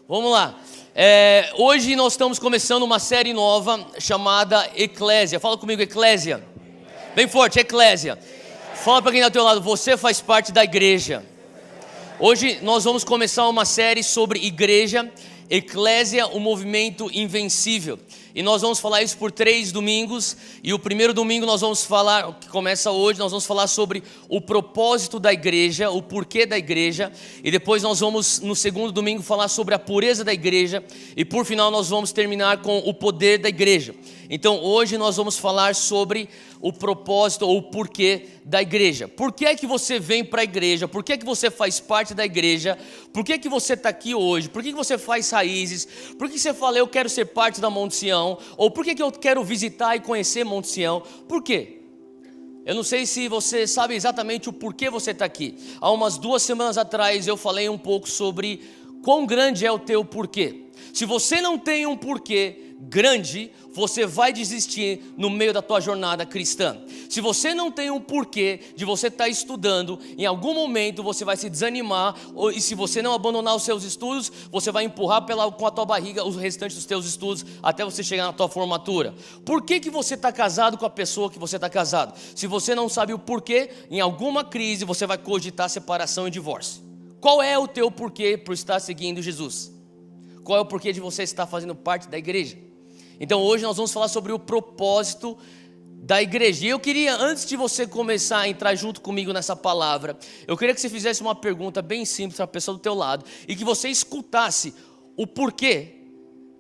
Vamos lá. Hoje nós estamos começando uma série nova chamada Eclésia. Fala comigo, Eclésia. Bem forte, Eclésia. Fala para quem está ao teu lado, você faz parte da igreja. Hoje nós vamos começar uma série sobre igreja, Eclésia, o movimento invencível. E nós vamos falar isso por 3 domingos. E o primeiro domingo nós vamos falar, que começa hoje, nós vamos falar sobre o propósito da igreja, o porquê da igreja. E depois nós vamos, no segundo domingo, falar sobre a pureza da igreja. E por final nós vamos terminar com o poder da igreja. Então hoje nós vamos falar sobre o propósito ou o porquê da igreja. Por que é que você vem para a igreja? Por que é que você faz parte da igreja? Por que é que você está aqui hoje? Por que que você faz raízes? Por que você fala, eu quero ser parte da Monte Sião? Ou por que que eu quero visitar e conhecer Monte Sião? Por quê? Eu não sei se você sabe exatamente o porquê você está aqui. Há umas 2 semanas atrás eu falei um pouco sobre quão grande é o teu porquê. Se você não tem um porquê grande, você vai desistir no meio da tua jornada cristã. Se você não tem um porquê de você estar estudando, em algum momento você vai se desanimar, e se você não abandonar os seus estudos, você vai empurrar com a tua barriga os restantes dos teus estudos até você chegar na tua formatura. Por que que você está casado com a pessoa que você está casado? Se você não sabe o porquê, em alguma crise você vai cogitar separação e divórcio. Qual é o teu porquê por estar seguindo Jesus? Qual é o porquê de você estar fazendo parte da igreja? Então hoje nós vamos falar sobre o propósito da igreja. E eu queria, antes de você começar a entrar junto comigo nessa palavra, eu queria que você fizesse uma pergunta bem simples para a pessoa do teu lado e que você escutasse o porquê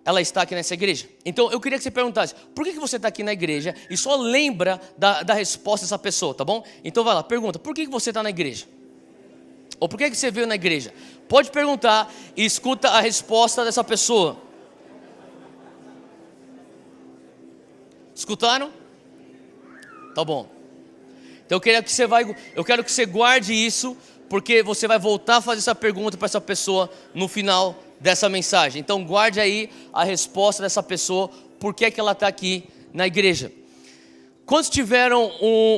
ela está aqui nessa igreja. Então eu queria que você perguntasse, por que você está aqui na igreja? E só lembra da resposta dessa pessoa, tá bom? Então vai lá, pergunta, por que você está na igreja? Ou por que você veio na igreja? Pode perguntar e escuta a resposta dessa pessoa. Escutaram? Tá bom. Então eu quero que você guarde isso, porque você vai voltar a fazer essa pergunta para essa pessoa no final dessa mensagem. Então guarde aí a resposta dessa pessoa, por que ela está aqui na igreja. Quantos tiveram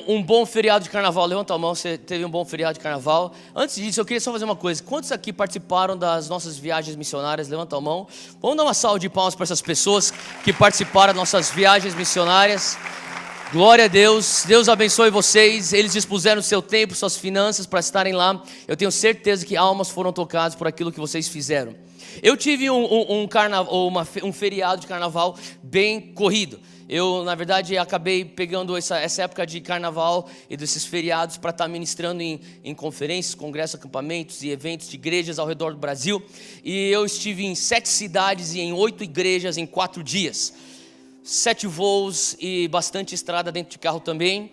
um bom feriado de carnaval? Levanta a mão, você teve um bom feriado de carnaval. Antes disso, eu queria só fazer uma coisa. Quantos aqui participaram das nossas viagens missionárias? Levanta a mão. Vamos dar uma salva de palmas para essas pessoas que participaram das nossas viagens missionárias. Glória a Deus. Deus abençoe vocês. Eles dispuseram seu tempo, suas finanças para estarem lá. Eu tenho certeza que almas foram tocadas por aquilo que vocês fizeram. Eu tive um feriado de carnaval bem corrido. Eu, na verdade, acabei pegando essa época de carnaval e desses feriados para estar ministrando em conferências, congressos, acampamentos e eventos de igrejas ao redor do Brasil. E eu estive em 7 cidades e em 8 igrejas em 4 dias. 7 voos e bastante estrada dentro de carro também.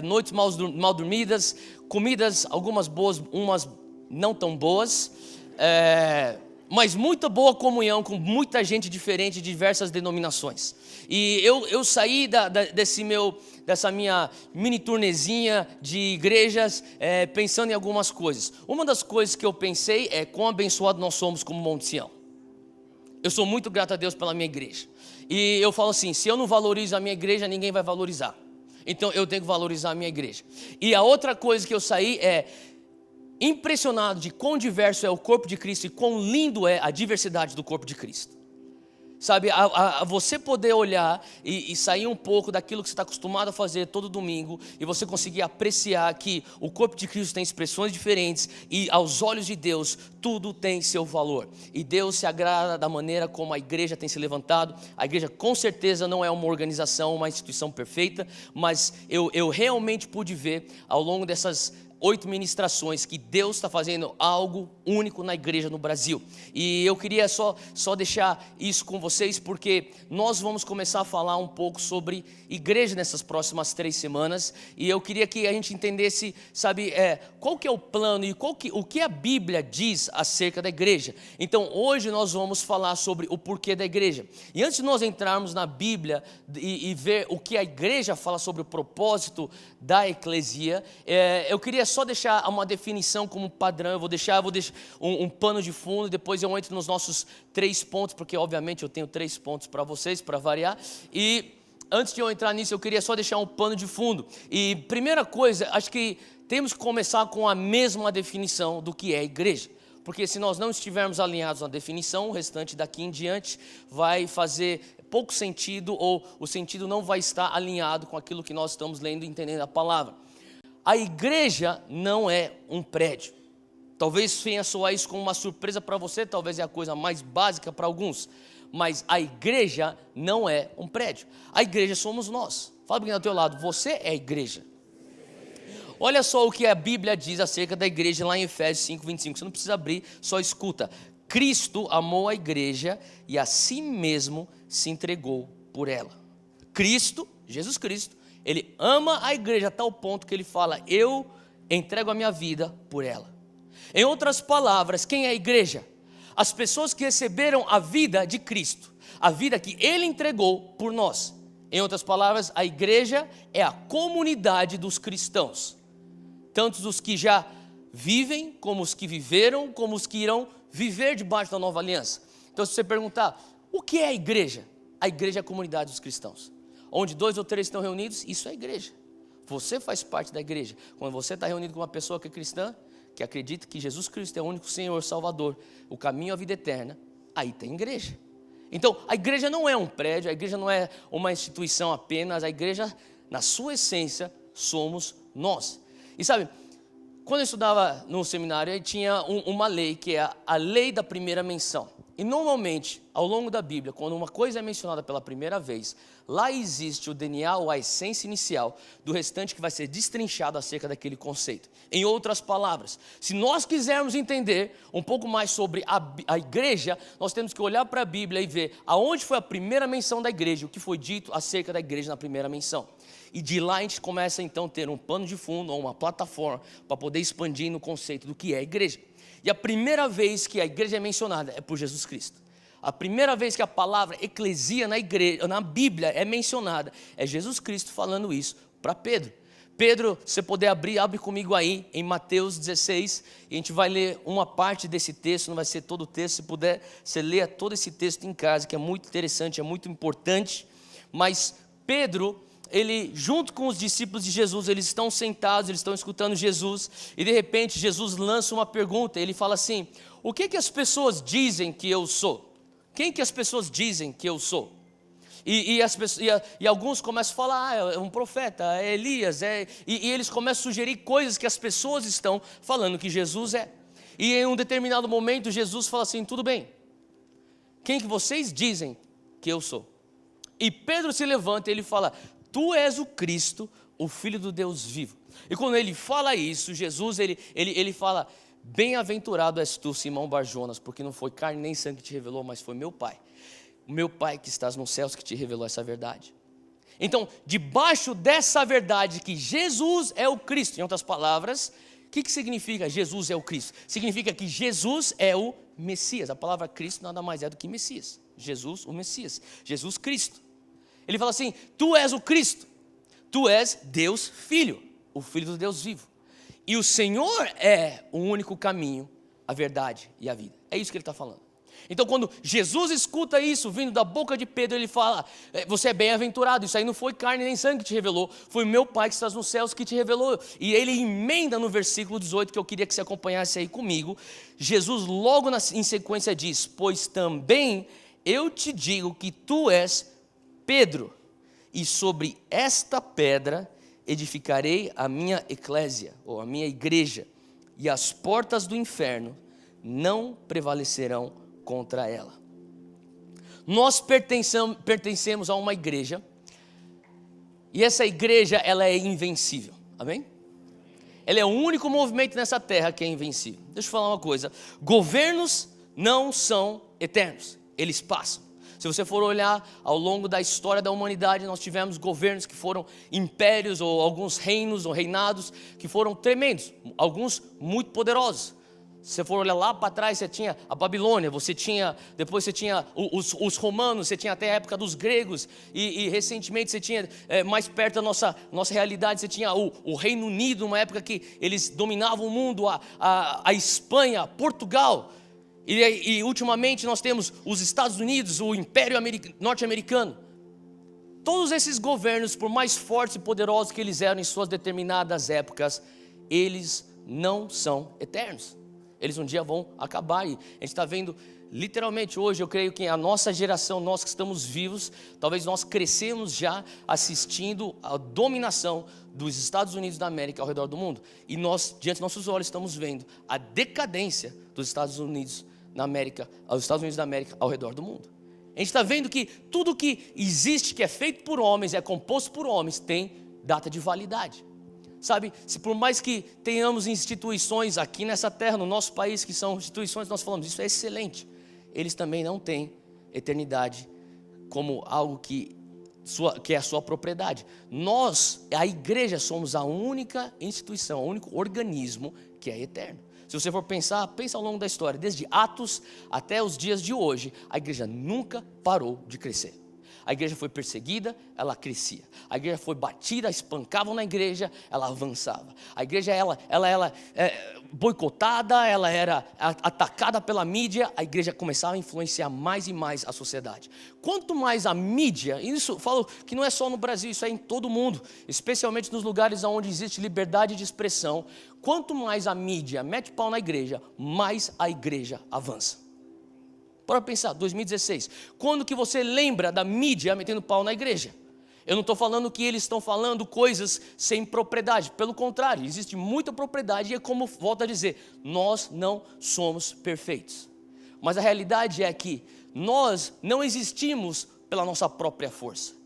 Noites mal dormidas, comidas, algumas boas, umas não tão boas. Mas muita boa comunhão com muita gente diferente de diversas denominações. E eu saí dessa minha mini turnezinha de igrejas pensando em algumas coisas. Uma das coisas que eu pensei é quão abençoado nós somos como Monte Sião. Eu sou muito grato a Deus pela minha igreja. E eu falo assim, se eu não valorizo a minha igreja, ninguém vai valorizar. Então eu tenho que valorizar a minha igreja. E a outra coisa que eu saí é impressionado de quão diverso é o corpo de Cristo e quão lindo é a diversidade do corpo de Cristo. Sabe, você poder olhar e sair um pouco daquilo que você está acostumado a fazer todo domingo e você conseguir apreciar que o corpo de Cristo tem expressões diferentes e aos olhos de Deus tudo tem seu valor. E Deus se agrada da maneira como a igreja tem se levantado. A igreja com certeza não é uma organização, uma instituição perfeita, mas eu realmente pude ver ao longo dessas 8 ministrações que Deus está fazendo algo único na igreja no Brasil. E eu queria só deixar isso com vocês, porque nós vamos começar a falar um pouco sobre igreja nessas próximas 3 semanas. E eu queria que a gente entendesse, sabe, qual que é o plano e o que a Bíblia diz acerca da igreja. Então hoje nós vamos falar sobre o porquê da igreja. E antes de nós entrarmos na Bíblia e ver o que a igreja fala sobre o propósito da eclesia, eu queria só deixar uma definição como padrão. Eu vou deixar um pano de fundo e depois eu entro nos nossos 3 pontos, porque obviamente eu tenho 3 pontos para vocês, para variar. E antes de eu entrar nisso, eu queria só deixar um pano de fundo. E primeira coisa, acho que temos que começar com a mesma definição do que é igreja. porque se nós não estivermos alinhados na definição, o restante daqui em diante vai fazer pouco sentido, ou o sentido não vai estar alinhado com aquilo que nós estamos lendo e entendendo a palavra. A igreja não é um prédio. Talvez venha soar isso como uma surpresa para você, talvez é a coisa mais básica para alguns, mas a igreja não é um prédio. A igreja somos nós. Fala para quem está do teu lado, você é a igreja. Olha só o que a Bíblia diz acerca da igreja lá em Efésios 5:25. Você não precisa abrir, só escuta. Cristo amou a igreja e a si mesmo se entregou por ela. Cristo, Jesus Cristo, ele ama a igreja a tal ponto que ele fala, eu entrego a minha vida por ela. Em outras palavras, quem é a igreja? As pessoas que receberam a vida de Cristo, a vida que ele entregou por nós. Em outras palavras, a igreja é a comunidade dos cristãos. Tanto dos que já vivem, como os que viveram, como os que irão viver debaixo da nova aliança. Então, se você perguntar, o que é a igreja? A igreja é a comunidade dos cristãos. Onde 2 ou 3 estão reunidos, isso é igreja. Você faz parte da igreja. Quando você está reunido com uma pessoa que é cristã, que acredita que Jesus Cristo é o único Senhor, Salvador, o caminho à vida eterna, aí tem igreja. Então, a igreja não é um prédio, a igreja não é uma instituição apenas, a igreja, na sua essência, somos nós. E sabe, quando eu estudava no seminário, tinha uma lei, que é a lei da primeira menção. E normalmente, ao longo da Bíblia, quando uma coisa é mencionada pela primeira vez, lá existe o DNA ou a essência inicial do restante que vai ser destrinchado acerca daquele conceito. Em outras palavras, se nós quisermos entender um pouco mais sobre a igreja, nós temos que olhar para a Bíblia e ver aonde foi a primeira menção da igreja, o que foi dito acerca da igreja na primeira menção. E de lá a gente começa então a ter um pano de fundo ou uma plataforma para poder expandir no conceito do que é a igreja. E a primeira vez que a igreja é mencionada é por Jesus Cristo. A primeira vez que a palavra eclesia na igreja, na Bíblia é mencionada, é Jesus Cristo falando isso para Pedro. Pedro, se você puder abrir, abre comigo aí em Mateus 16, e a gente vai ler uma parte desse texto, não vai ser todo o texto, se puder, você lê todo esse texto em casa, que é muito interessante, é muito importante. Mas Pedro, ele, junto com os discípulos de Jesus, eles estão sentados, eles estão escutando Jesus, e de repente Jesus lança uma pergunta, ele fala assim, o que as pessoas dizem que eu sou? Quem que as pessoas dizem que eu sou? E alguns começam a falar, é um profeta, é Elias, e eles começam a sugerir coisas que as pessoas estão falando que Jesus é. E em um determinado momento Jesus fala assim, tudo bem, quem que vocês dizem que eu sou? E Pedro se levanta e ele fala, tu és o Cristo, o Filho do Deus vivo. E quando ele fala isso, Jesus, ele fala, bem-aventurado és tu, Simão Barjonas, porque não foi carne nem sangue que te revelou, mas foi meu Pai. O meu Pai que estás nos céus que te revelou essa verdade. Então, debaixo dessa verdade que Jesus é o Cristo, em outras palavras, o que significa Jesus é o Cristo? Significa que Jesus é o Messias. A palavra Cristo nada mais é do que Messias. Jesus, o Messias. Jesus Cristo. Ele fala assim, tu és o Cristo, tu és Deus Filho, o Filho do Deus vivo. E o Senhor é o único caminho, a verdade e a vida. É isso que ele está falando. Então quando Jesus escuta isso, vindo da boca de Pedro, ele fala, você é bem-aventurado, isso aí não foi carne nem sangue que te revelou, foi o meu Pai que estás nos céus que te revelou. E ele emenda no versículo 18, que eu queria que você acompanhasse aí comigo. Jesus logo em sequência diz, pois também eu te digo que tu és Pedro, e sobre esta pedra edificarei a minha eclésia, ou a minha igreja, e as portas do inferno não prevalecerão contra ela. Nós pertencemos a uma igreja, e essa igreja ela é invencível, amém? Ela é o único movimento nessa terra que é invencível. Deixa eu falar uma coisa, governos não são eternos, eles passam. Se você for olhar ao longo da história da humanidade, nós tivemos governos que foram impérios, ou alguns reinos ou reinados que foram tremendos, alguns muito poderosos. Se você for olhar lá para trás, você tinha a Babilônia, depois você tinha os romanos, você tinha até a época dos gregos, e recentemente você tinha, mais perto da nossa realidade, você tinha o Reino Unido, uma época que eles dominavam o mundo, a Espanha, Portugal. E ultimamente nós temos os Estados Unidos, o Império Norte-Americano. Todos esses governos, por mais fortes e poderosos que eles eram em suas determinadas épocas, eles não são eternos. Eles um dia vão acabar. E a gente está vendo, literalmente hoje, eu creio que a nossa geração, nós que estamos vivos, talvez nós crescemos já assistindo a dominação dos Estados Unidos da América ao redor do mundo. E nós, diante dos nossos olhos, estamos vendo a decadência dos Estados Unidos da América ao redor do mundo. A gente está vendo que tudo que existe, que é feito por homens, é composto por homens, tem data de validade. Sabe, se por mais que tenhamos instituições aqui nessa terra, no nosso país, que são instituições, nós falamos, isso é excelente. Eles também não têm eternidade como algo que é a sua propriedade. Nós, a igreja, somos a única instituição, o único organismo que é eterno. Se você for pensar, pensa ao longo da história, desde Atos até os dias de hoje, a igreja nunca parou de crescer. A igreja foi perseguida, ela crescia. A igreja foi batida, espancavam na igreja, ela avançava. A igreja, ela boicotada, ela era atacada pela mídia, a igreja começava a influenciar mais e mais a sociedade. Quanto mais a mídia, isso falo que não é só no Brasil, isso é em todo o mundo, especialmente nos lugares onde existe liberdade de expressão, quanto mais a mídia mete pau na igreja, mais a igreja avança. Para pensar, 2016, quando que você lembra da mídia metendo pau na igreja? Eu não estou falando que eles estão falando coisas sem propriedade, pelo contrário, existe muita propriedade e é como volto a dizer, nós não somos perfeitos. Mas a realidade é que nós não existimos pela nossa própria força.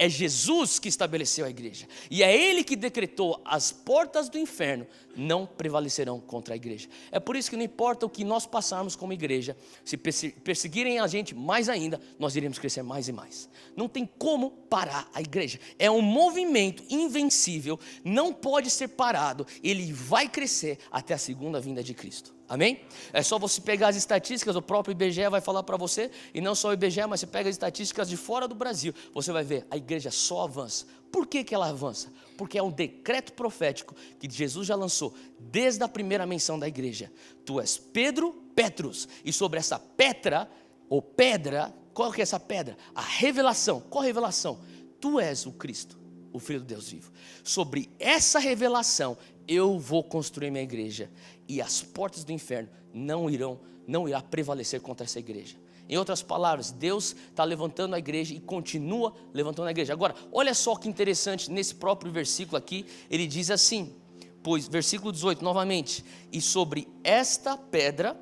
É Jesus que estabeleceu a igreja. E é Ele que decretou: as portas do inferno não prevalecerão contra a igreja. É por isso que não importa o que nós passarmos como igreja, se perseguirem a gente mais ainda, nós iremos crescer mais e mais. Não tem como parar a igreja. É um movimento invencível, não pode ser parado. Ele vai crescer até a segunda vinda de Cristo. Amém? É só você pegar as estatísticas, o próprio IBGE vai falar para você, e não só o IBGE, mas você pega as estatísticas de fora do Brasil, você vai ver, a igreja só avança. Por que que ela avança? Porque é um decreto profético que Jesus já lançou desde a primeira menção da igreja. Tu és Pedro, Petrus, e sobre essa Petra, ou pedra, qual que é essa pedra? A revelação. Qual a revelação? Tu és o Cristo, o Filho do Deus vivo. Sobre essa revelação, eu vou construir minha igreja, e as portas do inferno não irá prevalecer contra essa igreja. Em outras palavras, Deus está levantando a igreja e continua levantando a igreja. Agora, olha só que interessante, nesse próprio versículo aqui, ele diz assim, pois, versículo 18, novamente, e sobre esta pedra,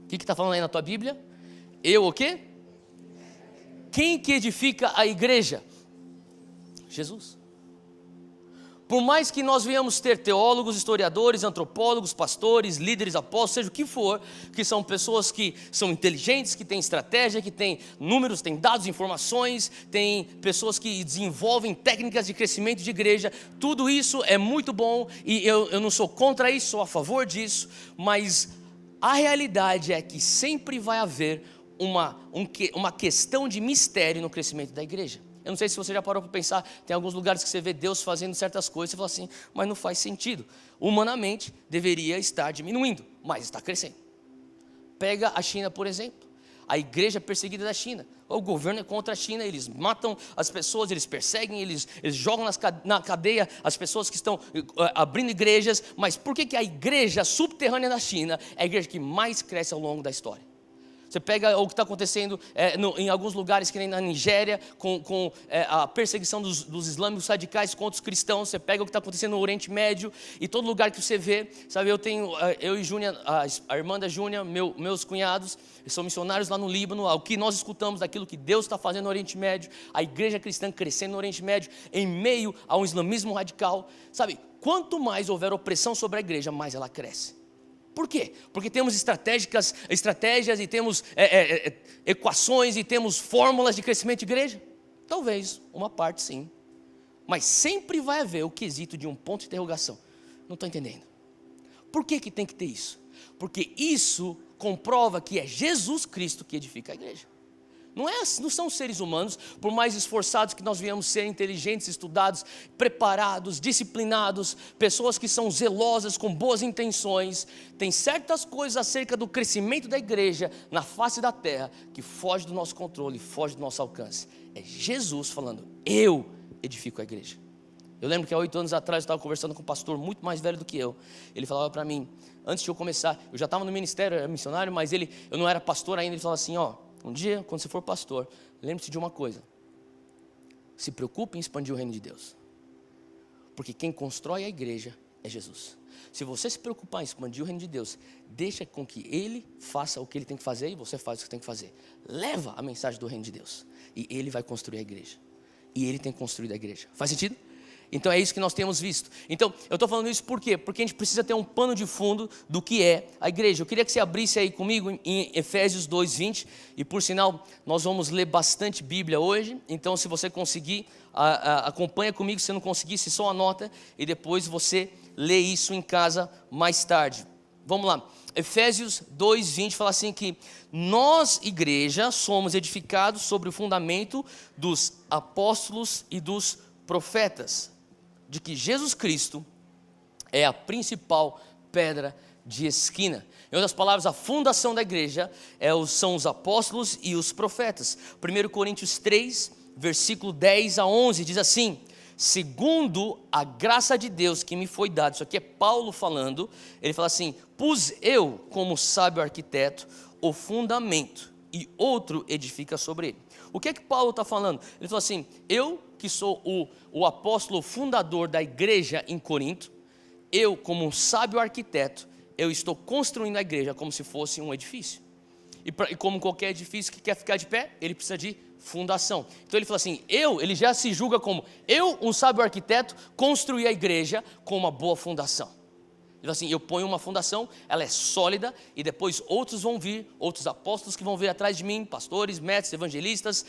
o que está falando aí na tua Bíblia? Eu o quê? Quem que edifica a igreja? Jesus. Por mais que nós venhamos ter teólogos, historiadores, antropólogos, pastores, líderes, apóstolos, seja o que for, que são pessoas que são inteligentes, que têm estratégia, que têm números, têm dados, informações, tem pessoas que desenvolvem técnicas de crescimento de igreja, tudo isso é muito bom e eu não sou contra isso, sou a favor disso, mas a realidade é que sempre vai haver uma questão de mistério no crescimento da igreja. Eu não sei se você já parou para pensar, tem alguns lugares que você vê Deus fazendo certas coisas, você fala assim, mas não faz sentido. Humanamente, deveria estar diminuindo, mas está crescendo. Pega a China, por exemplo, a igreja perseguida da China. O governo é contra a China, eles matam as pessoas, eles perseguem, eles jogam na cadeia as pessoas que estão abrindo igrejas. Mas por que a igreja subterrânea da China é a igreja que mais cresce ao longo da história? Você pega o que está acontecendo em alguns lugares, que nem na Nigéria, com a perseguição dos islâmicos radicais contra os cristãos. Você pega o que está acontecendo no Oriente Médio, e todo lugar que você vê, sabe, eu e Júnia, a irmã da Júnia, meus cunhados, são missionários lá no Líbano. O que nós escutamos daquilo que Deus está fazendo no Oriente Médio, a igreja cristã crescendo no Oriente Médio, em meio a um islamismo radical. Sabe, quanto mais houver opressão sobre a igreja, mais ela cresce. Por quê? Porque temos estratégias e temos equações e temos fórmulas de crescimento de igreja? Talvez, uma parte sim. Mas sempre vai haver o quesito de um ponto de interrogação. Não estou entendendo. Por que tem que ter isso? Porque isso comprova que é Jesus Cristo que edifica a igreja. Não são seres humanos, por mais esforçados que nós venhamos ser, inteligentes, estudados, preparados, disciplinados, pessoas que são zelosas, com boas intenções. Tem certas coisas acerca do crescimento da igreja na face da terra que foge do nosso controle, foge do nosso alcance. É Jesus falando, eu edifico a igreja. Eu lembro que há 8 anos atrás eu estava conversando com um pastor muito mais velho do que eu. Ele falava para mim, antes de eu começar, eu já estava no ministério, era missionário, mas eu não era pastor ainda. Ele falava assim, um dia, quando você for pastor, lembre-se de uma coisa. Se preocupe em expandir o reino de Deus. Porque quem constrói a igreja é Jesus. Se você se preocupar em expandir o reino de Deus, deixa com que Ele faça o que Ele tem que fazer e você faz o que tem que fazer. Leva a mensagem do reino de Deus. E Ele vai construir a igreja. E Ele tem construído a igreja. Faz sentido? Então é isso que nós temos visto. Então eu estou falando isso por quê? Porque a gente precisa ter um pano de fundo do que é a igreja. Eu queria que você abrisse aí comigo em Efésios 2:20. E por sinal, nós vamos ler bastante Bíblia hoje. Então se você conseguir, acompanha comigo. Se não conseguir, se só anota. E depois você lê isso em casa mais tarde. Vamos lá. Efésios 2:20 fala assim que nós, igreja, somos edificados sobre o fundamento dos apóstolos e dos profetas, de que Jesus Cristo é a principal pedra de esquina. Em outras palavras, a fundação da igreja são os apóstolos e os profetas. 1 Coríntios 3, versículo 10 a 11, diz assim: segundo a graça de Deus que me foi dada, isso aqui é Paulo falando, ele fala assim: pus eu, como sábio arquiteto, o fundamento, e outro edifica sobre ele. O que é que Paulo está falando? Ele falou assim: eu que sou o apóstolo fundador da igreja em Corinto, eu como um sábio arquiteto, eu estou construindo a igreja como se fosse um edifício. E como qualquer edifício que quer ficar de pé, ele precisa de fundação. Então ele fala assim, ele já se julga como, um sábio arquiteto, construí a igreja com uma boa fundação. Ele fala assim, eu ponho uma fundação, ela é sólida, e depois outros vão vir, outros apóstolos que vão vir atrás de mim, pastores, mestres, evangelistas,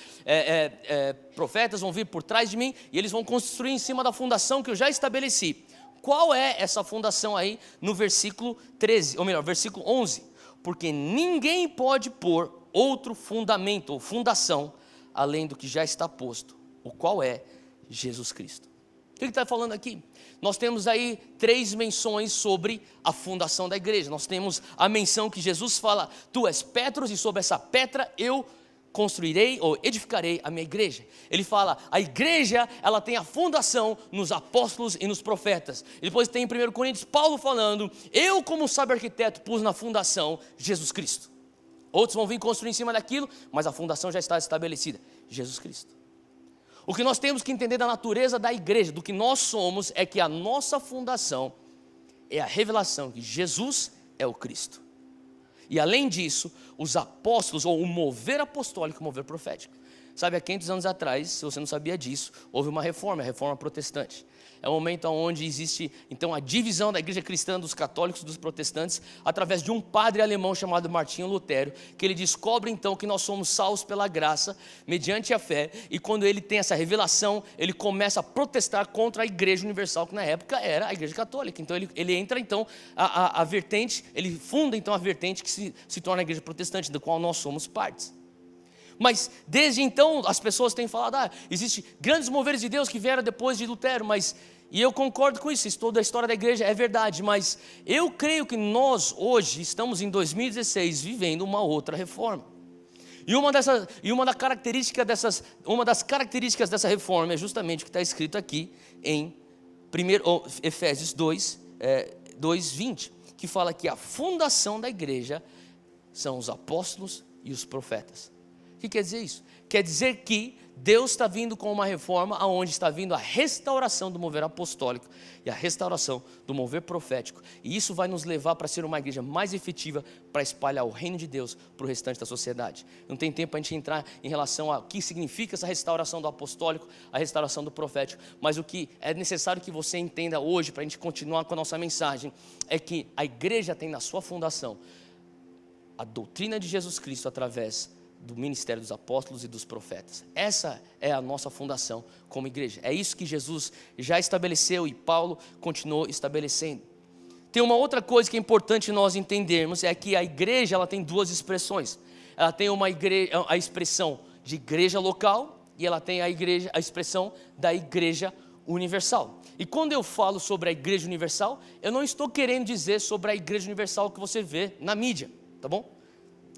profetas vão vir por trás de mim, e eles vão construir em cima da fundação que eu já estabeleci. Qual é essa fundação aí no versículo 13, ou melhor, versículo 11? Porque ninguém pode pôr outro fundamento ou fundação além do que já está posto, o qual é Jesus Cristo. O que ele está falando aqui? Nós temos aí 3 menções sobre a fundação da igreja. Nós temos a menção que Jesus fala, tu és Petros e sobre essa pedra eu construirei ou edificarei a minha igreja. Ele fala, a igreja ela tem a fundação nos apóstolos e nos profetas. E depois tem em 1 Coríntios Paulo falando, eu como sábio arquiteto pus na fundação Jesus Cristo. Outros vão vir construir em cima daquilo, mas a fundação já está estabelecida, Jesus Cristo. O que nós temos que entender da natureza da igreja, do que nós somos, é que a nossa fundação é a revelação que Jesus é o Cristo. E além disso, os apóstolos, ou o mover apostólico, o mover profético. Sabe, há 500 anos atrás, se você não sabia disso, houve uma reforma, a reforma protestante. É um momento onde existe, então, a divisão da igreja cristã dos católicos e dos protestantes, através de um padre alemão chamado Martinho Lutero, que ele descobre, então, que nós somos salvos pela graça, mediante a fé, e quando ele tem essa revelação, ele começa a protestar contra a igreja universal, que na época era a igreja católica. Então, ele entra, então, a vertente, ele funda, então, a vertente que se torna a igreja protestante, da qual nós somos partes. Mas desde então as pessoas têm falado, existem grandes moveres de Deus que vieram depois de Lutero, e eu concordo com isso toda a história da igreja é verdade, mas eu creio que nós hoje estamos em 2016 vivendo uma outra reforma. E uma das características dessa reforma é justamente o que está escrito aqui em Efésios 2:20, que fala que a fundação da igreja são os apóstolos e os profetas. O que quer dizer isso? Quer dizer que Deus está vindo com uma reforma onde está vindo a restauração do mover apostólico e a restauração do mover profético. E isso vai nos levar para ser uma igreja mais efetiva para espalhar o reino de Deus para o restante da sociedade. Não tem tempo para a gente entrar em relação a o que significa essa restauração do apostólico, a restauração do profético. Mas o que é necessário que você entenda hoje para a gente continuar com a nossa mensagem é que a igreja tem na sua fundação a doutrina de Jesus Cristo através do ministério dos apóstolos e dos profetas. Essa é a nossa fundação como igreja. É isso que Jesus já estabeleceu e Paulo continuou estabelecendo. Tem uma outra coisa que é importante nós entendermos, é que a igreja ela tem 2 expressões. Ela tem a expressão de igreja local e ela tem a expressão da igreja universal. E quando eu falo sobre a igreja universal, eu não estou querendo dizer sobre a igreja universal que você vê na mídia, tá bom?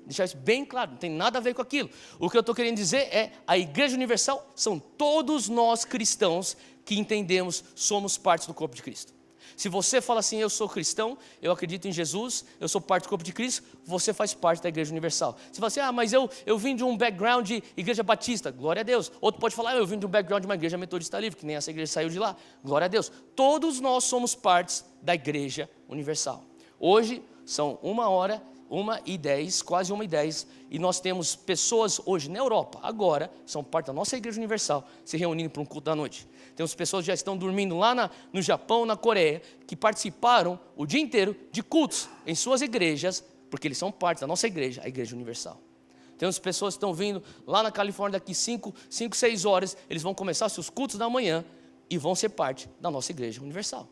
Deixar isso bem claro, não tem nada a ver com aquilo. O que eu estou querendo dizer é, a Igreja Universal são todos nós cristãos que entendemos, somos parte do corpo de Cristo. Se você fala assim, eu sou cristão, eu acredito em Jesus, eu sou parte do corpo de Cristo, você faz parte da Igreja Universal. Você fala assim, mas eu vim de um background de Igreja Batista, glória a Deus. Outro pode falar, eu vim de um background de uma Igreja Metodista Livre, que nem essa igreja saiu de lá, glória a Deus. Todos nós somos partes da Igreja Universal. Hoje são 1h10, quase 1h10, e nós temos pessoas hoje na Europa, agora, são parte da nossa Igreja Universal, se reunindo para um culto da noite. Temos pessoas que já estão dormindo lá no Japão, na Coreia, que participaram o dia inteiro de cultos em suas igrejas, porque eles são parte da nossa igreja, a Igreja Universal. Temos pessoas que estão vindo lá na Califórnia, daqui 5, 6 horas, eles vão começar seus cultos da manhã e vão ser parte da nossa Igreja Universal.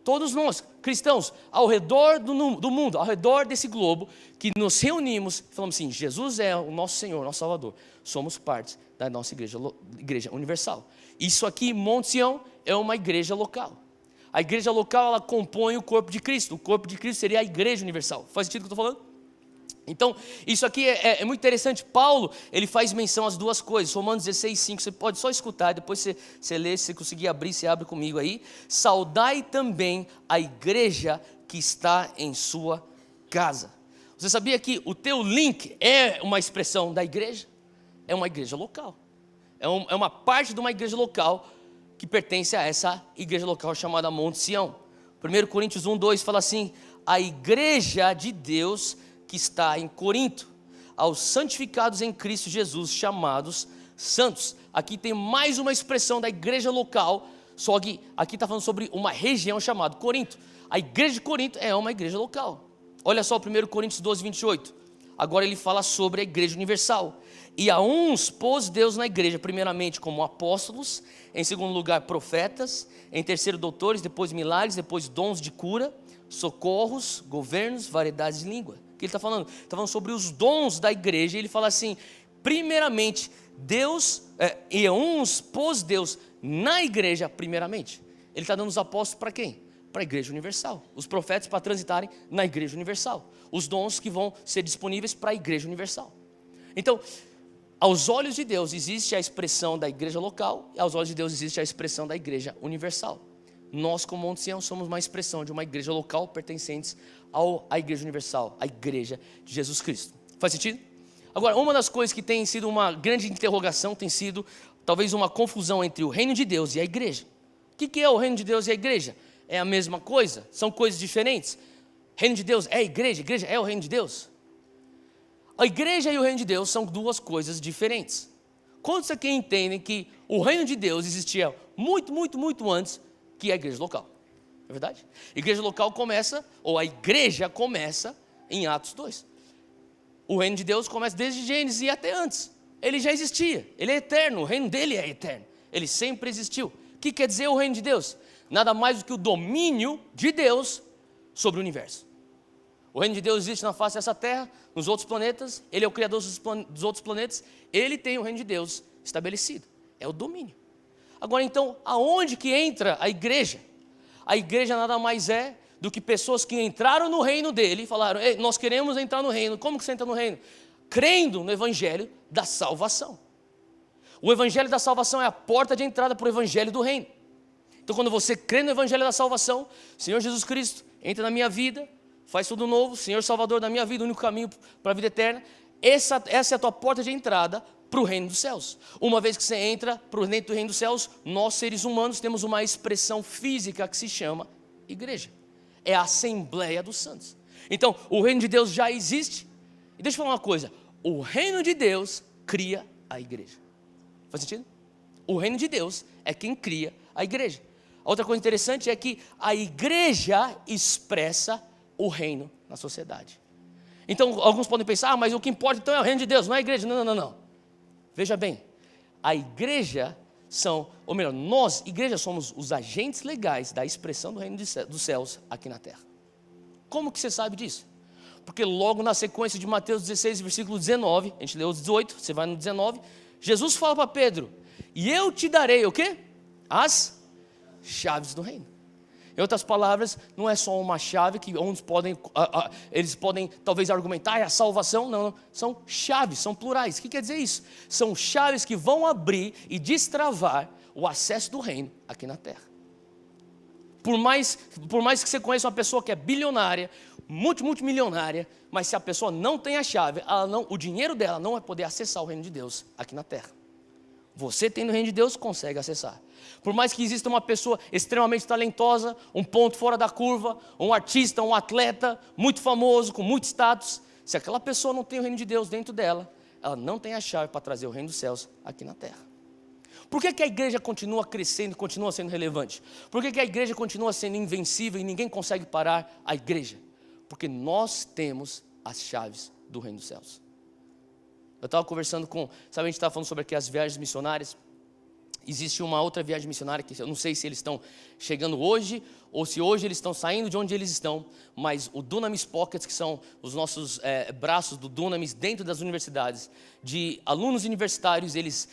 Todos nós, cristãos, ao redor do mundo, ao redor desse globo, que nos reunimos, falamos assim, Jesus é o nosso Senhor, nosso Salvador. Somos parte da nossa igreja Universal. Isso aqui, Monte Sião, é uma igreja local. A igreja local, ela compõe o corpo de Cristo. O corpo de Cristo seria a Igreja Universal. Faz sentido o que eu estou falando? Então, isso aqui é muito interessante. Paulo, ele faz menção às duas coisas. Romanos 16:5, você pode só escutar, depois você lê, se você conseguir abrir, você abre comigo aí. Saudai também a igreja que está em sua casa. Você sabia que o teu link é uma expressão da igreja? É uma igreja local. É uma parte de uma igreja local que pertence a essa igreja local chamada Monte Sião. 1 Coríntios 1:2 fala assim, a igreja de Deus que está em Corinto, aos santificados em Cristo Jesus, chamados santos. Aqui tem mais uma expressão da igreja local, só que aqui está falando sobre uma região chamada Corinto. A igreja de Corinto é uma igreja local. Olha só 1 Coríntios 12:28. Agora ele fala sobre a igreja universal. E a uns pôs Deus na igreja, primeiramente como apóstolos, em segundo lugar profetas, em terceiro doutores, depois milagres, depois dons de cura, socorros, governos, variedades de língua. O que ele está falando? Está falando sobre os dons da igreja. Ele fala assim, primeiramente, Deus, e a uns pôs Deus na igreja, primeiramente. Ele está dando os apóstolos para quem? Para a igreja universal. Os profetas para transitarem na igreja universal. Os dons que vão ser disponíveis para a igreja universal. Então, aos olhos de Deus existe a expressão da igreja local, e aos olhos de Deus existe a expressão da igreja universal. Nós, como Monte Sião, somos uma expressão de uma igreja local pertencentes à igreja universal, à igreja de Jesus Cristo. Faz sentido? Agora, uma das coisas que tem sido uma grande interrogação, tem sido talvez uma confusão entre o reino de Deus e a igreja. O que é o reino de Deus e a igreja? É a mesma coisa? São coisas diferentes? Reino de Deus é a igreja é o reino de Deus? A igreja e o reino de Deus são duas coisas diferentes. Quantos aqui entendem que o reino de Deus existia muito, muito, muito antes que a igreja local? É verdade? A igreja local começa, ou a igreja começa em Atos 2. O reino de Deus começa desde Gênesis e até antes. Ele já existia, ele é eterno, o reino dele é eterno. Ele sempre existiu. O que quer dizer o reino de Deus? Nada mais do que o domínio de Deus sobre o universo. O reino de Deus existe na face dessa terra, nos outros planetas, ele é o criador dos outros planetas, ele tem o reino de Deus estabelecido, é o domínio. Agora então, aonde que entra a igreja? A igreja nada mais é do que pessoas que entraram no reino dele e falaram, ei, nós queremos entrar no reino. Como que você entra no reino? Crendo no evangelho da salvação. O evangelho da salvação é a porta de entrada para o evangelho do reino. Então quando você crê no evangelho da salvação, Senhor Jesus Cristo, entra na minha vida, faz tudo novo, Senhor Salvador da minha vida, o único caminho para a vida eterna, essa é a tua porta de entrada para o reino dos céus. Uma vez que você entra para dentro do reino dos céus, nós seres humanos temos uma expressão física que se chama igreja. É a Assembleia dos Santos. Então, o reino de Deus já existe. E deixa eu falar uma coisa, o reino de Deus cria a igreja. Faz sentido? O reino de Deus é quem cria a igreja. A outra coisa interessante é que a igreja expressa o reino na sociedade. Então, alguns podem pensar, mas o que importa então é o reino de Deus, não é a igreja. Não. Veja bem, a igreja nós, igreja, somos os agentes legais da expressão do reino dos céus aqui na terra. Como que você sabe disso? Porque logo na sequência de Mateus 16, versículo 19, a gente leu os 18, você vai no 19, Jesus fala para Pedro, e eu te darei o quê? As chaves do reino. Em outras palavras, não é só uma chave que eles podem talvez argumentar, é a salvação. Não, são chaves, são plurais. O que quer dizer isso? São chaves que vão abrir e destravar o acesso do reino aqui na terra. Por mais que você conheça uma pessoa que é bilionária, multimilionária, mas se a pessoa não tem a chave, o dinheiro dela não vai poder acessar o reino de Deus aqui na terra. Você tendo o reino de Deus, consegue acessar. Por mais que exista uma pessoa extremamente talentosa, um ponto fora da curva, um artista, um atleta muito famoso, com muito status, se aquela pessoa não tem o reino de Deus dentro dela, ela não tem a chave para trazer o reino dos céus aqui na terra. Por que a igreja continua crescendo e continua sendo relevante? Por que a igreja continua sendo invencível e ninguém consegue parar a igreja? Porque nós temos as chaves do reino dos céus. Eu estava conversando a gente estava falando sobre aqui as viagens missionárias. Existe uma outra viagem missionária que eu não sei se eles estão chegando hoje ou se hoje eles estão saindo de onde eles estão, mas o Dunamis Pockets, que são os nossos braços do Dunamis dentro das universidades, de alunos universitários, eles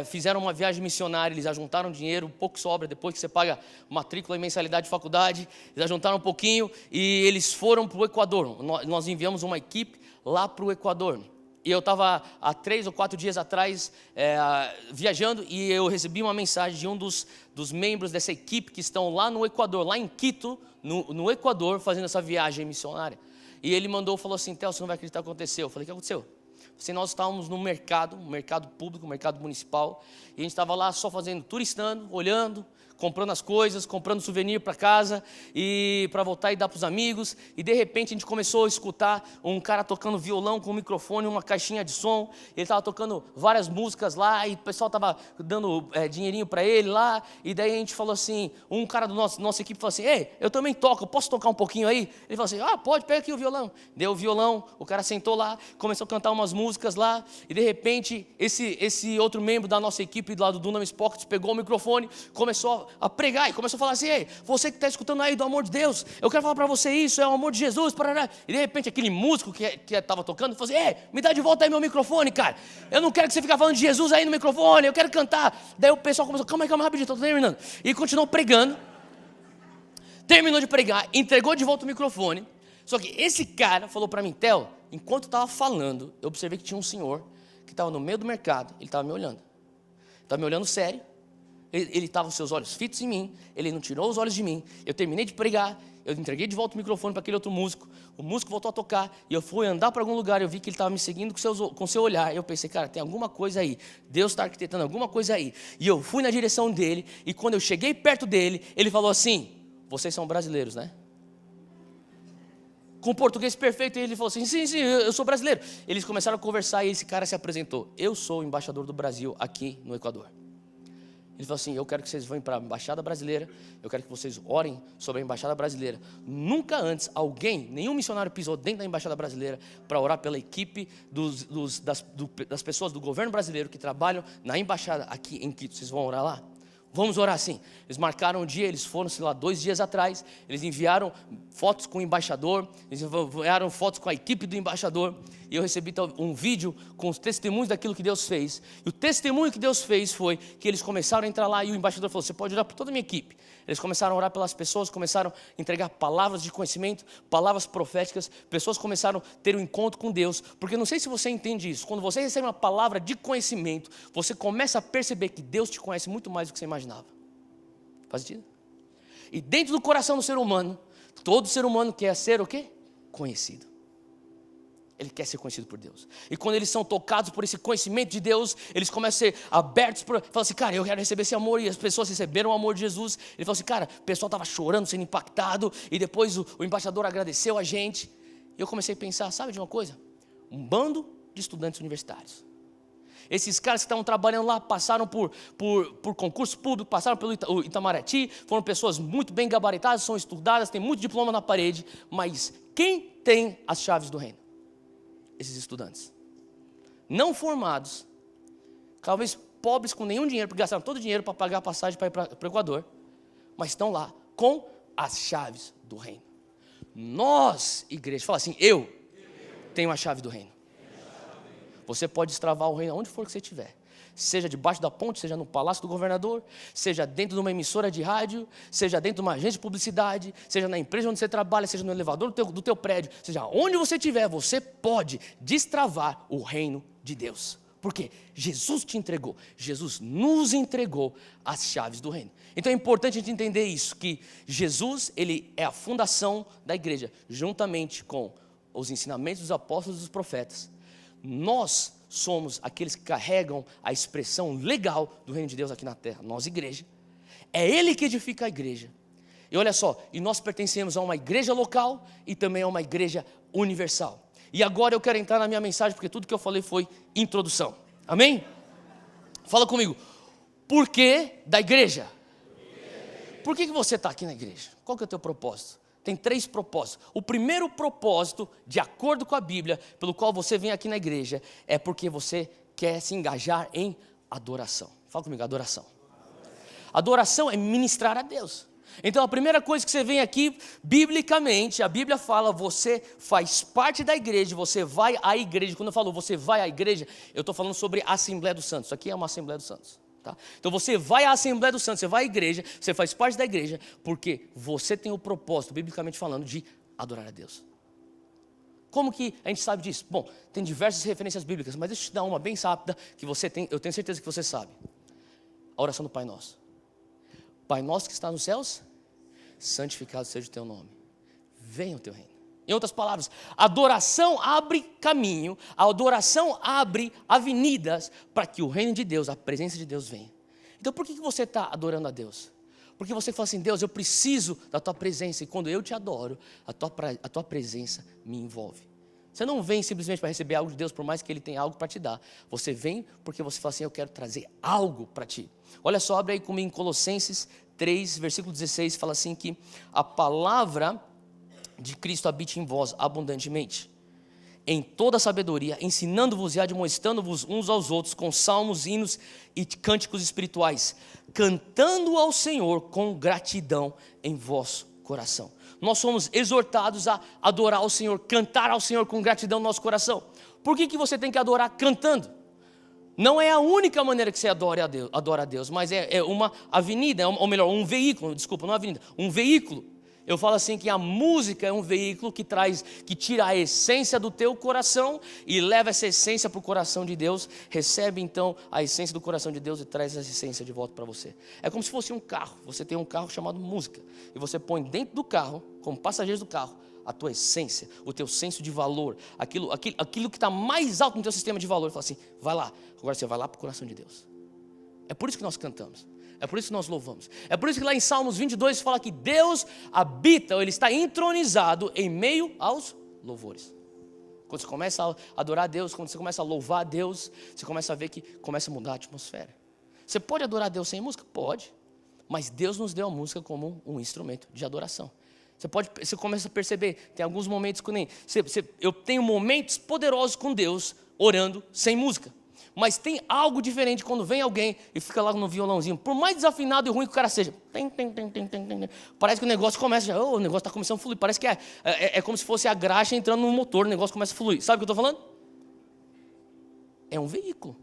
fizeram uma viagem missionária, eles ajuntaram dinheiro, um pouco sobra, depois que você paga matrícula e mensalidade de faculdade, eles ajuntaram um pouquinho e eles foram para o Equador. Nós enviamos uma equipe lá para o Equador. E eu estava há 3 ou 4 dias atrás viajando e eu recebi uma mensagem de um dos membros dessa equipe que estão lá no Equador, lá em Quito, no Equador, fazendo essa viagem missionária. E ele falou assim: Theo, você não vai acreditar o que aconteceu. Eu falei: o que aconteceu? Nós estávamos no mercado público, mercado municipal, e a gente estava lá só turistando, olhando, comprando as coisas, comprando souvenir para casa, e para voltar e dar para os amigos, e de repente a gente começou a escutar um cara tocando violão com um microfone, uma caixinha de som, ele estava tocando várias músicas lá, e o pessoal estava dando dinheirinho para ele lá, e daí a gente falou assim, um cara da nossa equipe falou assim: ei, eu também toco, posso tocar um pouquinho aí? Ele falou assim: pode, pega aqui o violão. Deu o violão, o cara sentou lá, começou a cantar umas músicas lá, e de repente esse outro membro da nossa equipe lá do Dunamis Pockets pegou o microfone, começou a pregar e começou a falar assim: ei, você que está escutando aí do amor de Deus, eu quero falar para você isso, é o amor de Jesus, parará. E de repente aquele músico que estava tocando falou assim: ei, me dá de volta aí meu microfone, cara, eu não quero que você fique falando de Jesus aí no microfone, eu quero cantar. Daí o pessoal começou: calma aí rapidinho, estou terminando. E continuou pregando, terminou de pregar, entregou de volta o microfone. Só que esse cara falou para mim: Theo, enquanto eu estava falando, eu observei que tinha um senhor que estava no meio do mercado, ele estava me olhando sério. Ele estava com seus olhos fitos em mim, ele não tirou os olhos de mim. Eu terminei de pregar, eu entreguei de volta o microfone para aquele outro músico, o músico voltou a tocar, e eu fui andar para algum lugar, eu vi que ele estava me seguindo com seu olhar, eu pensei: cara, tem alguma coisa aí, Deus está arquitetando alguma coisa aí. E eu fui na direção dele, e quando eu cheguei perto dele, ele falou assim: vocês são brasileiros, né? Com português perfeito, e ele falou assim: sim, eu sou brasileiro. Eles começaram a conversar e esse cara se apresentou: eu sou o embaixador do Brasil aqui no Equador. Ele falou assim: eu quero que vocês vão para a Embaixada Brasileira, eu quero que vocês orem sobre a Embaixada Brasileira. Nunca antes nenhum missionário pisou dentro da Embaixada Brasileira para orar pela equipe das pessoas do governo brasileiro que trabalham na Embaixada aqui em Quito. Vocês vão orar lá? Vamos orar sim. Eles marcaram um dia, eles foram, 2 dias atrás, eles enviaram fotos com o embaixador, eles enviaram fotos com a equipe do embaixador, e eu recebi um vídeo com os testemunhos daquilo que Deus fez. E o testemunho que Deus fez foi que eles começaram a entrar lá, e o embaixador falou: você pode orar por toda a minha equipe. Eles começaram a orar pelas pessoas, começaram a entregar palavras de conhecimento, palavras proféticas, pessoas começaram a ter um encontro com Deus, porque não sei se você entende isso, quando você recebe uma palavra de conhecimento, você começa a perceber que Deus te conhece muito mais do que você imaginava. Faz sentido? E dentro do coração do ser humano, todo ser humano quer ser o quê? Conhecido. Ele quer ser conhecido por Deus. E quando eles são tocados por esse conhecimento de Deus, eles começam a ser abertos, falam assim: cara, eu quero receber esse amor. E as pessoas receberam o amor de Jesus. Ele falou assim: cara, o pessoal estava chorando, sendo impactado, e depois o embaixador agradeceu a gente. E eu comecei a pensar: sabe de uma coisa? Um bando de estudantes universitários. Esses caras que estavam trabalhando lá passaram por concurso público, passaram pelo Itamaraty, foram pessoas muito bem gabaritadas, são estudadas, têm muito diploma na parede, mas quem tem as chaves do reino? Esses estudantes não formados, talvez pobres, com nenhum dinheiro, porque gastaram todo o dinheiro para pagar a passagem para ir para o Equador, mas estão lá com as chaves do reino. Nós, igreja, fala assim: eu tenho a chave do reino. Você pode destravar o reino aonde for que você estiver. seja debaixo da ponte, seja no palácio do governador, seja dentro de uma emissora de rádio, seja dentro de uma agência de publicidade, seja na empresa onde você trabalha, seja no elevador do teu prédio, seja onde você estiver, você pode destravar o reino de Deus. Por quê? Jesus te entregou, Jesus nos entregou as chaves do reino. Então é importante a gente entender isso, que Jesus, ele é a fundação da igreja, juntamente com os ensinamentos dos apóstolos e dos profetas. Nós somos aqueles que carregam a expressão legal do reino de Deus aqui na terra, nós igreja. É Ele que edifica a igreja. E olha só, e nós pertencemos a uma igreja local e também a uma igreja universal. E agora eu quero entrar na minha mensagem, porque tudo que eu falei foi introdução. Amém? Fala comigo. Por que da igreja? Por que você está aqui na igreja? Qual que é o teu propósito? Tem 3 propósitos. O primeiro propósito, de acordo com a Bíblia, pelo qual você vem aqui na igreja, é porque você quer se engajar em adoração. Fala comigo, adoração. Adoração é ministrar a Deus. Então a primeira coisa que você vem aqui, biblicamente, a Bíblia fala, você faz parte da igreja, você vai à igreja. Quando eu falo você vai à igreja, eu estou falando sobre a Assembleia dos Santos. Isso aqui é uma Assembleia dos Santos. Tá? Então você vai à Assembleia dos Santos, você vai à igreja, você faz parte da igreja, porque você tem o propósito, biblicamente falando, de adorar a Deus. Como que a gente sabe disso? Bom, tem diversas referências bíblicas, mas deixa eu te dar uma bem rápida, que você tem, eu tenho certeza que você sabe. A oração do Pai Nosso. Pai Nosso que está nos céus, santificado seja o teu nome. Venha o teu reino. Em outras palavras, a adoração abre caminho, a adoração abre avenidas para que o reino de Deus, a presença de Deus venha. Então por que você está adorando a Deus? Porque você fala assim, Deus, eu preciso da tua presença, e quando eu te adoro, a tua presença me envolve. Você não vem simplesmente para receber algo de Deus, por mais que Ele tenha algo para te dar. Você vem porque você fala assim, eu quero trazer algo para ti. Olha só, abre aí comigo em Colossenses 3, versículo 16, fala assim que a palavra de Cristo habite em vós abundantemente, em toda sabedoria, ensinando-vos e admoestando-vos uns aos outros com salmos, hinos e cânticos espirituais, cantando ao Senhor com gratidão em vosso coração. Nós somos exortados a adorar ao Senhor, cantar ao Senhor com gratidão no nosso coração. Por que você tem que adorar cantando? Não é a única maneira que você adora a Deus, mas é uma avenida, ou melhor, um veículo, desculpa, não é avenida, um veículo. Eu falo assim que a música é um veículo que tira a essência do teu coração e leva essa essência para o coração de Deus, recebe então a essência do coração de Deus e traz essa essência de volta para você. É como se fosse um carro, você tem um carro chamado música, e você põe dentro do carro, como passageiros do carro, a tua essência, o teu senso de valor, aquilo que está mais alto no teu sistema de valor, fala assim, vai lá, agora você vai lá para o coração de Deus. É por isso que nós cantamos. É por isso que nós louvamos. É por isso que lá em Salmos 22 fala que Deus habita, ou Ele está entronizado em meio aos louvores. Quando você começa a adorar a Deus, quando você começa a louvar a Deus, você começa a ver que começa a mudar a atmosfera. Você pode adorar a Deus sem música? Pode. Mas Deus nos deu a música como um instrumento de adoração. Você começa a perceber, tem alguns momentos que eu tenho momentos poderosos com Deus, orando sem música. Mas tem algo diferente quando vem alguém e fica lá no violãozinho. Por mais desafinado e ruim que o cara seja. Parece que o negócio começa, o negócio está começando a fluir. Parece que é como se fosse a graxa entrando no motor, o negócio começa a fluir. Sabe o que eu estou falando? É um veículo.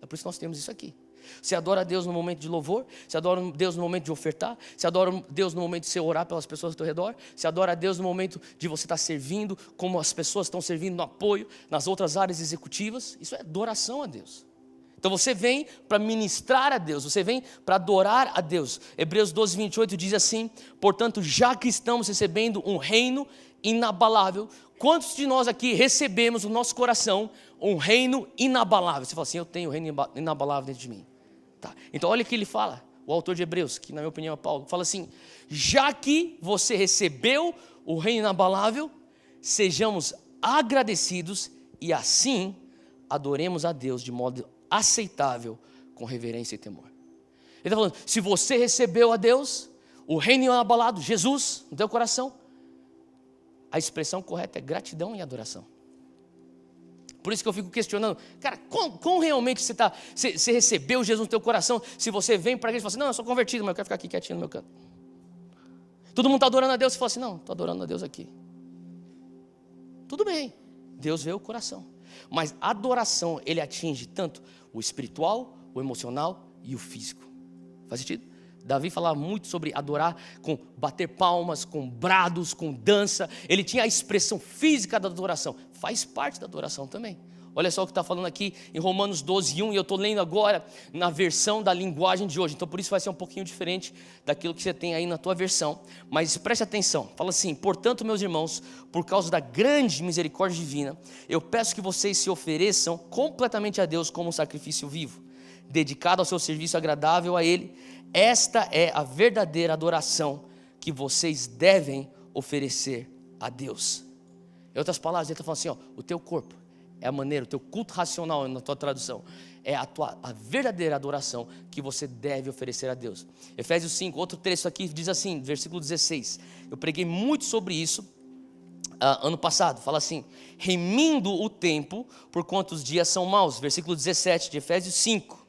É por isso que nós temos isso aqui. Você adora a Deus no momento de louvor, você adora a Deus no momento de ofertar, você adora a Deus no momento de você orar pelas pessoas ao teu redor, você adora a Deus no momento de você estar servindo, como as pessoas estão servindo no apoio, nas outras áreas executivas. Isso é adoração a Deus. Então você vem para ministrar a Deus, você vem para adorar a Deus. Hebreus 12, 28 diz assim, portanto, já que estamos recebendo um reino inabalável, quantos de nós aqui recebemos no nosso coração um reino inabalável? Você fala assim, eu tenho um reino inabalável dentro de mim. Tá. Então olha o que ele fala, o autor de Hebreus, que na minha opinião é Paulo, fala assim, já que você recebeu o reino inabalável, sejamos agradecidos e assim adoremos a Deus de modo aceitável, com reverência e temor. Ele está falando, se você recebeu a Deus, o reino inabalado, Jesus, no teu coração, a expressão correta é gratidão e adoração. Por isso que eu fico questionando, cara, como realmente você recebeu Jesus no teu coração, se você vem para a igreja e fala assim, não, eu sou convertido, mas eu quero ficar aqui quietinho no meu canto. Todo mundo está adorando a Deus, você fala assim, não, estou adorando a Deus aqui. Tudo bem, Deus vê o coração. Mas a adoração, ele atinge tanto o espiritual, o emocional e o físico. Faz sentido? Davi falava muito sobre adorar com bater palmas, com brados, com dança. Ele tinha a expressão física da adoração. Faz parte da adoração também. Olha só o que está falando aqui em Romanos 12:1, e eu estou lendo agora na versão da linguagem de hoje. Então por isso vai ser um pouquinho diferente daquilo que você tem aí na tua versão. Mas preste atenção, fala assim: portanto, meus irmãos, por causa da grande misericórdia divina, eu peço que vocês se ofereçam completamente a Deus como um sacrifício vivo, dedicado ao seu serviço agradável a Ele. Esta é a verdadeira adoração que vocês devem oferecer a Deus. Em outras palavras, ele está falando assim, ó, o teu corpo é a maneira, o teu culto racional na tua tradução, é a verdadeira adoração que você deve oferecer a Deus. Efésios 5, outro texto aqui diz assim, versículo 16, eu preguei muito sobre isso ano passado, fala assim: remindo o tempo, por quantos dias são maus, versículo 17 de Efésios 5.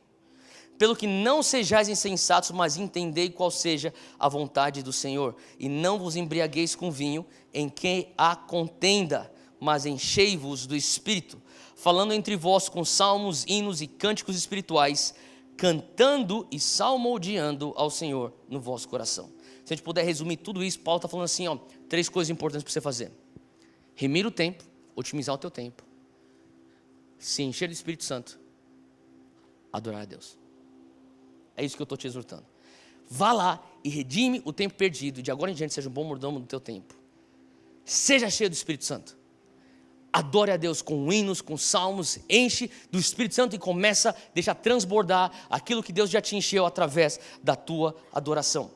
Pelo que não sejais insensatos, mas entendei qual seja a vontade do Senhor, e não vos embriagueis com vinho, em que há contenda, mas enchei-vos do Espírito, falando entre vós com salmos, hinos e cânticos espirituais, cantando e salmodiando ao Senhor no vosso coração. Se a gente puder resumir tudo isso, Paulo está falando assim, ó, 3 coisas importantes para você fazer: remir o tempo, otimizar o teu tempo, se encher do Espírito Santo, adorar a Deus. É isso que eu estou te exortando. Vá lá e redime o tempo perdido, e de agora em diante seja um bom mordomo do teu tempo. Seja cheio do Espírito Santo. Adore a Deus com hinos, com salmos, enche do Espírito Santo e começa a deixar transbordar aquilo que Deus já te encheu através da tua adoração.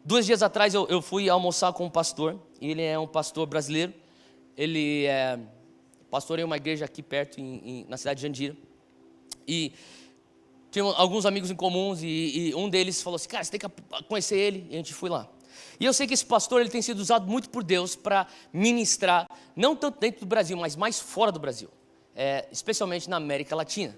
2 dias atrás eu fui almoçar com um pastor, e ele é um pastor brasileiro. Ele é pastor em uma igreja aqui perto, na cidade de Jandira. E tinha alguns amigos em comuns, e um deles falou assim, cara, você tem que conhecer ele, e a gente foi lá. E eu sei que esse pastor ele tem sido usado muito por Deus para ministrar, não tanto dentro do Brasil, mas mais fora do Brasil, especialmente na América Latina.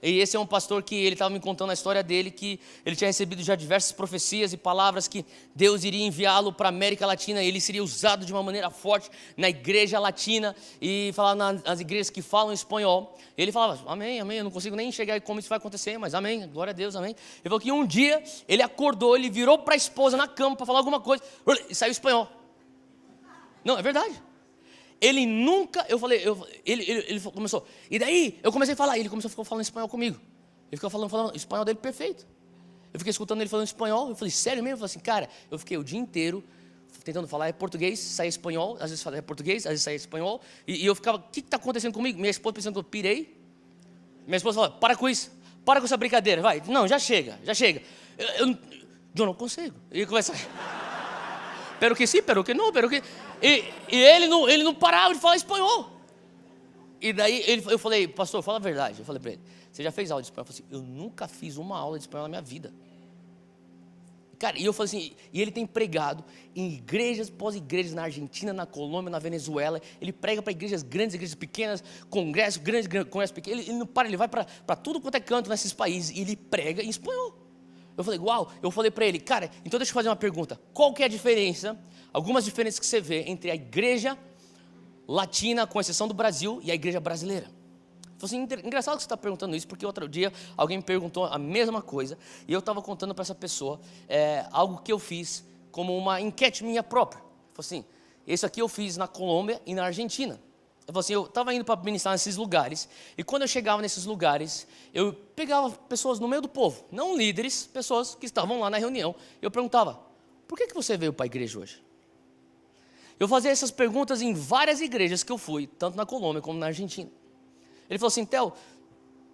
E esse é um pastor que ele estava me contando a história dele, que ele tinha recebido já diversas profecias e palavras que Deus iria enviá-lo para a América Latina, e ele seria usado de uma maneira forte na igreja latina, e falava nas igrejas que falam espanhol. Ele falava, amém, amém, eu não consigo nem enxergar como isso vai acontecer, mas amém, glória a Deus, amém. Ele falou que um dia ele acordou, ele virou para a esposa na cama para falar alguma coisa, e saiu espanhol. Não, é verdade. Ele nunca, ele começou, e daí eu comecei a falar, ele começou a ficar falando espanhol comigo. Ele ficou falando o espanhol dele perfeito. Eu fiquei escutando ele falando espanhol, eu falei, sério mesmo? Eu falei assim, cara, eu fiquei o dia inteiro tentando falar português, sair espanhol, às vezes falava português, às vezes saía espanhol, e eu ficava, o que está acontecendo comigo? Minha esposa pensando que eu pirei. Minha esposa falava, para com isso, para com essa brincadeira, vai. Não, já chega. Eu não consigo. E começa... Pero que sim, pero que não, pero que... E ele não parava de falar espanhol. E daí eu falei, pastor, fala a verdade. Eu falei para ele, você já fez aula de espanhol? Eu falei assim, eu nunca fiz uma aula de espanhol na minha vida. Cara, e eu falei assim, e ele tem pregado em igrejas, pós-igrejas na Argentina, na Colômbia, na Venezuela. Ele prega para igrejas grandes, igrejas pequenas, congressos grandes, congressos pequenos. Ele não para, ele vai para tudo quanto é canto nesses países, e ele prega em espanhol. Eu falei, uau, eu falei para ele, cara, então deixa eu fazer uma pergunta. Qual que é a diferença, algumas diferenças que você vê entre a igreja latina, com exceção do Brasil, e a igreja brasileira? Eu falei assim, engraçado que você está perguntando isso, porque outro dia alguém me perguntou a mesma coisa, e eu estava contando para essa pessoa algo que eu fiz como uma enquete minha própria. Eu falei assim, esse aqui eu fiz na Colômbia e na Argentina. Eu falei assim, eu estava indo para ministrar nesses lugares, e quando eu chegava nesses lugares, eu pegava pessoas no meio do povo, não líderes, pessoas que estavam lá na reunião, e eu perguntava, por que você veio para a igreja hoje? Eu fazia essas perguntas em várias igrejas que eu fui, tanto na Colômbia como na Argentina. Ele falou assim, Theo,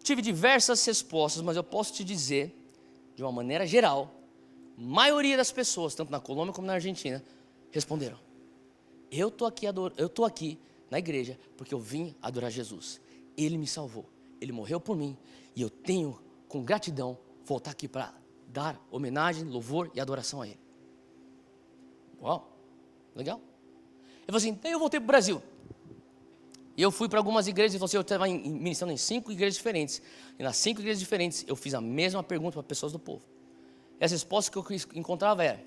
tive diversas respostas, mas eu posso te dizer, de uma maneira geral, a maioria das pessoas, tanto na Colômbia como na Argentina, responderam, eu estou aqui na igreja, porque eu vim adorar Jesus. Ele me salvou, Ele morreu por mim, e eu tenho, com gratidão, voltar aqui para dar homenagem, louvor e adoração a Ele. Uau, legal. Ele falou assim, daí eu voltei para o Brasil. E eu fui para algumas igrejas, e falou assim, eu estava ministrando em 5 igrejas diferentes. E nas 5 igrejas diferentes, eu fiz a mesma pergunta para pessoas do povo. E as respostas que eu encontrava era,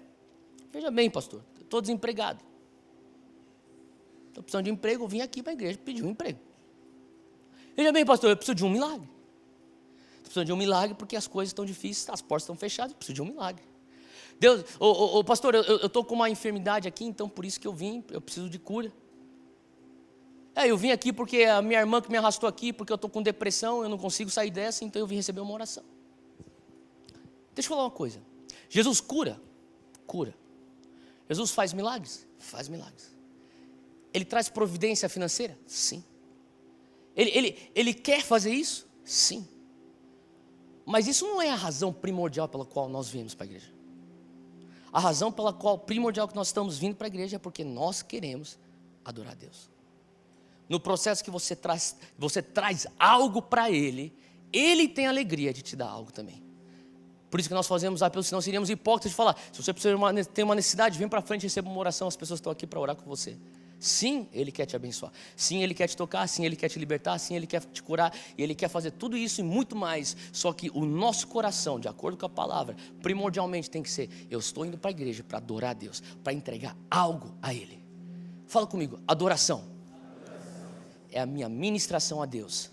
veja bem, pastor, eu estou desempregado. Estou precisando de emprego, eu vim aqui para a igreja pedir um emprego. Veja bem, pastor, eu preciso de um milagre. Estou precisam de um milagre porque as coisas estão difíceis, as portas estão fechadas, preciso de um milagre. Deus, pastor, eu estou com uma enfermidade aqui, então por isso que eu vim, eu preciso de cura. Eu vim aqui porque a minha irmã que me arrastou aqui, porque eu estou com depressão, eu não consigo sair dessa, então eu vim receber uma oração. Deixa eu falar uma coisa. Jesus cura. Jesus faz milagres? Faz milagres. Ele traz providência financeira? Sim. Ele quer fazer isso? Sim. Mas isso não é a razão primordial pela qual nós viemos para a igreja. A razão pela qual primordial que nós estamos vindo para a igreja é porque nós queremos adorar a Deus. No processo que você traz algo para Ele, Ele tem alegria de te dar algo também. Por isso que nós fazemos apelo, senão seríamos hipócritas de falar, se você tem uma necessidade, vem para frente e receba uma oração, as pessoas estão aqui para orar com você. Sim, Ele quer te abençoar. Sim, Ele quer te tocar. Sim, Ele quer te libertar. Sim, Ele quer te curar. E Ele quer fazer tudo isso e muito mais. Só que o nosso coração, de acordo com a palavra, primordialmente tem que ser, eu estou indo para a igreja para adorar a Deus, para entregar algo a Ele. Fala comigo, adoração. É a minha ministração a Deus.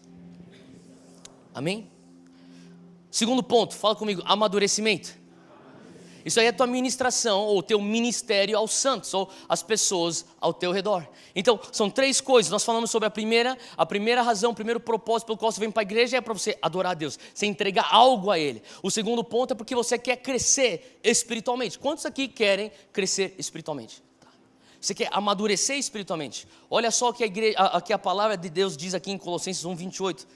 Amém? Segundo ponto, fala comigo, amadurecimento. Isso aí é a tua ministração, ou o teu ministério aos santos, ou às pessoas ao teu redor. Então, são três coisas. Nós falamos sobre a primeira razão, o primeiro propósito pelo qual você vem para a igreja é para você adorar a Deus, você entregar algo a Ele. O segundo ponto é porque você quer crescer espiritualmente. Quantos aqui querem crescer espiritualmente? Você quer amadurecer espiritualmente? Olha só o que a palavra de Deus diz aqui em Colossenses 1:28.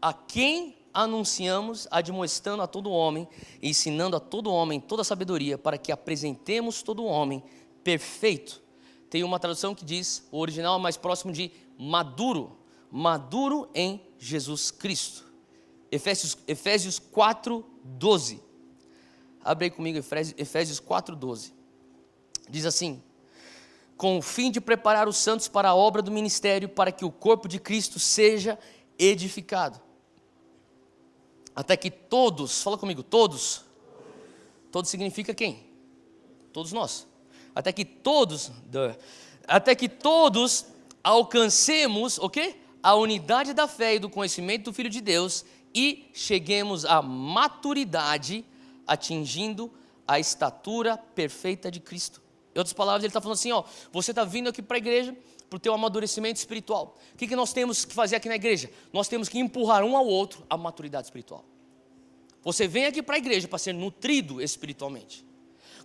A quem anunciamos, admoestando a todo homem, e ensinando a todo homem toda a sabedoria, para que apresentemos todo homem perfeito. Tem uma tradução que diz, o original é mais próximo de maduro em Jesus Cristo. Efésios 4:12. Abre aí comigo, Efésios 4:12. Diz assim: com o fim de preparar os santos para a obra do ministério, para que o corpo de Cristo seja edificado. Até que todos, fala comigo, todos significa quem? Todos nós. Até que todos alcancemos, o quê? A unidade da fé e do conhecimento do Filho de Deus e cheguemos à maturidade, atingindo a estatura perfeita de Cristo. Em outras palavras, ele está falando assim, você está vindo aqui para a igreja para o teu amadurecimento espiritual. O que nós temos que fazer aqui na igreja? Nós temos que empurrar um ao outro a maturidade espiritual. Você vem aqui para a igreja para ser nutrido espiritualmente.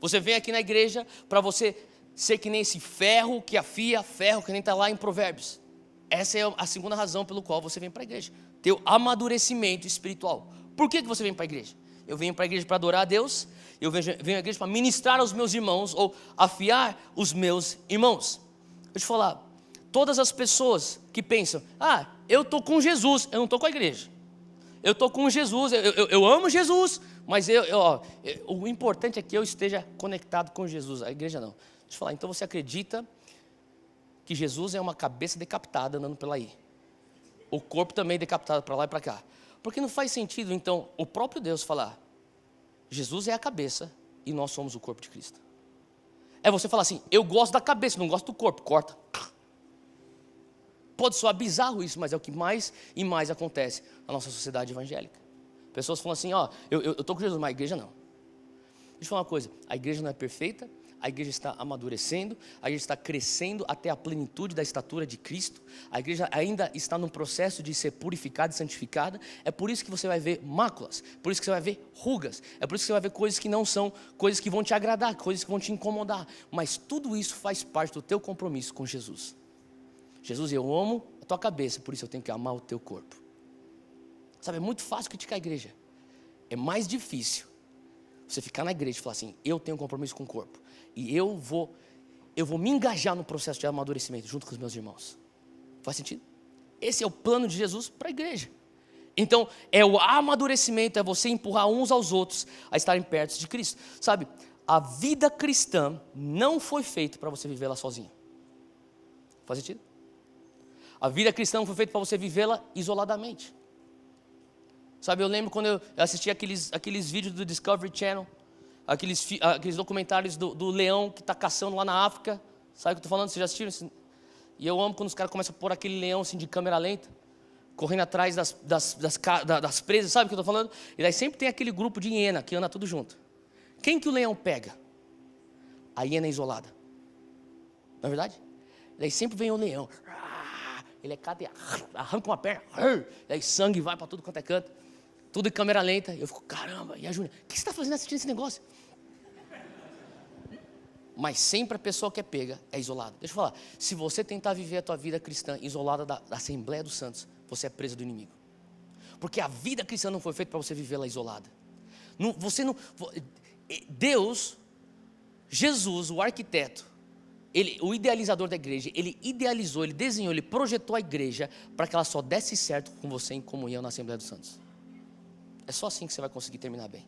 Você vem aqui na igreja para você ser que nem esse ferro que afia ferro, que nem está lá em Provérbios. Essa é a segunda razão pelo qual você vem para a igreja. Teu amadurecimento espiritual. Por que você vem para a igreja? Eu venho para a igreja para adorar a Deus. Eu venho à igreja para ministrar aos meus irmãos ou afiar os meus irmãos. Deixa eu te falar. Todas as pessoas que pensam, eu estou com Jesus, eu não estou com a igreja. Eu estou com Jesus, eu amo Jesus, mas o importante é que eu esteja conectado com Jesus, a igreja não. Deixa eu te falar, então você acredita que Jesus é uma cabeça decapitada andando pela aí? O corpo também decapitado para lá e para cá. Porque não faz sentido, então, o próprio Deus falar, Jesus é a cabeça e nós somos o corpo de Cristo. É você falar assim, eu gosto da cabeça, não gosto do corpo, corta. Pode soar bizarro isso, mas é o que mais e mais acontece na nossa sociedade evangélica. Pessoas falam assim, eu estou com Jesus, mas a igreja não. Deixa eu falar uma coisa, a igreja não é perfeita, a igreja está amadurecendo, a igreja está crescendo até a plenitude da estatura de Cristo, a igreja ainda está num processo de ser purificada e santificada, é por isso que você vai ver máculas, por isso que você vai ver rugas, é por isso que você vai ver coisas que não são, coisas que vão te agradar, coisas que vão te incomodar, mas tudo isso faz parte do teu compromisso com Jesus. Jesus, eu amo a tua cabeça, por isso eu tenho que amar o teu corpo. Sabe, é muito fácil criticar a igreja. É mais difícil você ficar na igreja e falar assim, eu tenho um compromisso com o corpo. E eu vou me engajar no processo de amadurecimento junto com os meus irmãos. Faz sentido? Esse é o plano de Jesus para a igreja. Então, é o amadurecimento, é você empurrar uns aos outros a estarem perto de Cristo. Sabe, a vida cristã não foi feita para você vivê-la sozinho. Faz sentido? A vida cristã não foi feita para você vivê-la isoladamente. Sabe, eu lembro quando eu assisti aqueles vídeos do Discovery Channel, aqueles documentários do leão que está caçando lá na África. Sabe o que eu estou falando? Vocês já assistiram? E eu amo quando os caras começam a pôr aquele leão assim de câmera lenta. correndo atrás das presas, sabe o que eu estou falando? E daí sempre tem aquele grupo de hiena que anda tudo junto. Quem que o leão pega? A hiena isolada. Não é verdade? Daí sempre vem o leão. Ele é cadeado, arranca uma perna. Daí sangue vai para tudo quanto é canto. Tudo em câmera lenta. Eu fico, caramba, e a Júlia? O que você está fazendo assistindo esse negócio? Mas sempre a pessoa que é pega é isolada. Deixa eu falar, se você tentar viver a tua vida cristã isolada da Assembleia dos Santos, você é preso do inimigo. Porque a vida cristã não foi feita para você vivê-la isolada. Deus, Jesus, o arquiteto, o idealizador da igreja, ele idealizou, ele desenhou, ele projetou a igreja para que ela só desse certo com você em comunhão na Assembleia dos Santos. É só assim que você vai conseguir terminar bem.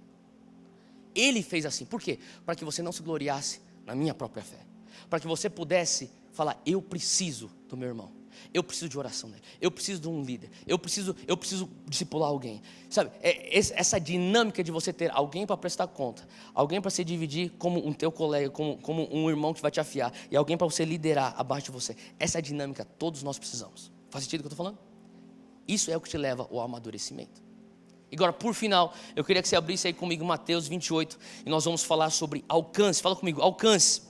Ele fez assim, por quê? Para que você não se gloriasse na minha própria fé, para que você pudesse falar, eu preciso do meu irmão, eu preciso de oração dele, eu preciso de um líder, eu preciso discipular alguém, sabe, essa dinâmica de você ter alguém para prestar conta, alguém para se dividir como um teu colega, como um irmão que vai te afiar, e alguém para você liderar abaixo de você, essa dinâmica todos nós precisamos. Faz sentido o que eu estou falando? Isso é o que te leva ao amadurecimento. Agora, por final, eu queria que você abrisse aí comigo Mateus 28, e nós vamos falar sobre alcance. Fala comigo, alcance.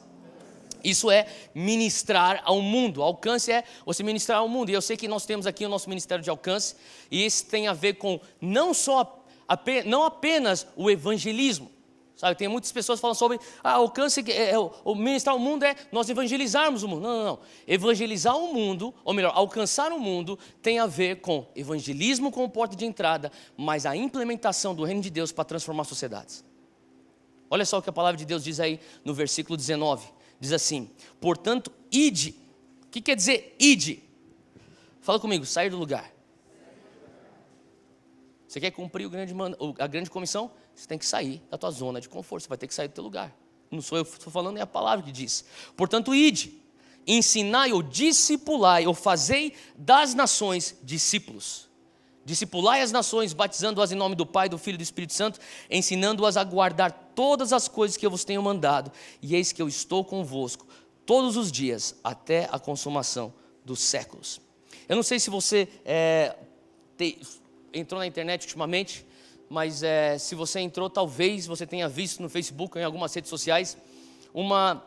Isso é ministrar ao mundo. Alcance é você ministrar ao mundo. E eu sei que nós temos aqui o nosso ministério de alcance, e isso tem a ver com não apenas o evangelismo. Sabe, tem muitas pessoas que falam sobre alcance, o ministrar o mundo é nós evangelizarmos o mundo. Não. Evangelizar o mundo, ou melhor, alcançar o mundo, tem a ver com evangelismo como porta de entrada, mas a implementação do reino de Deus para transformar sociedades. Olha só o que a palavra de Deus diz aí no versículo 19. Diz assim, portanto, ide. O que quer dizer ide? Fala comigo, sair do lugar. Você quer cumprir a grande comissão? Você tem que sair da tua zona de conforto, você vai ter que sair do teu lugar. Não sou eu que estou falando, é a palavra que diz. Portanto, ide, ensinai ou discipulai ou fazei das nações discípulos. Discipulai as nações, batizando-as em nome do Pai, do Filho e do Espírito Santo, ensinando-as a guardar todas as coisas que eu vos tenho mandado. E eis que eu estou convosco todos os dias, até a consumação dos séculos. Eu não sei se você entrou na internet ultimamente, mas se você entrou, talvez você tenha visto no Facebook ou em algumas redes sociais uma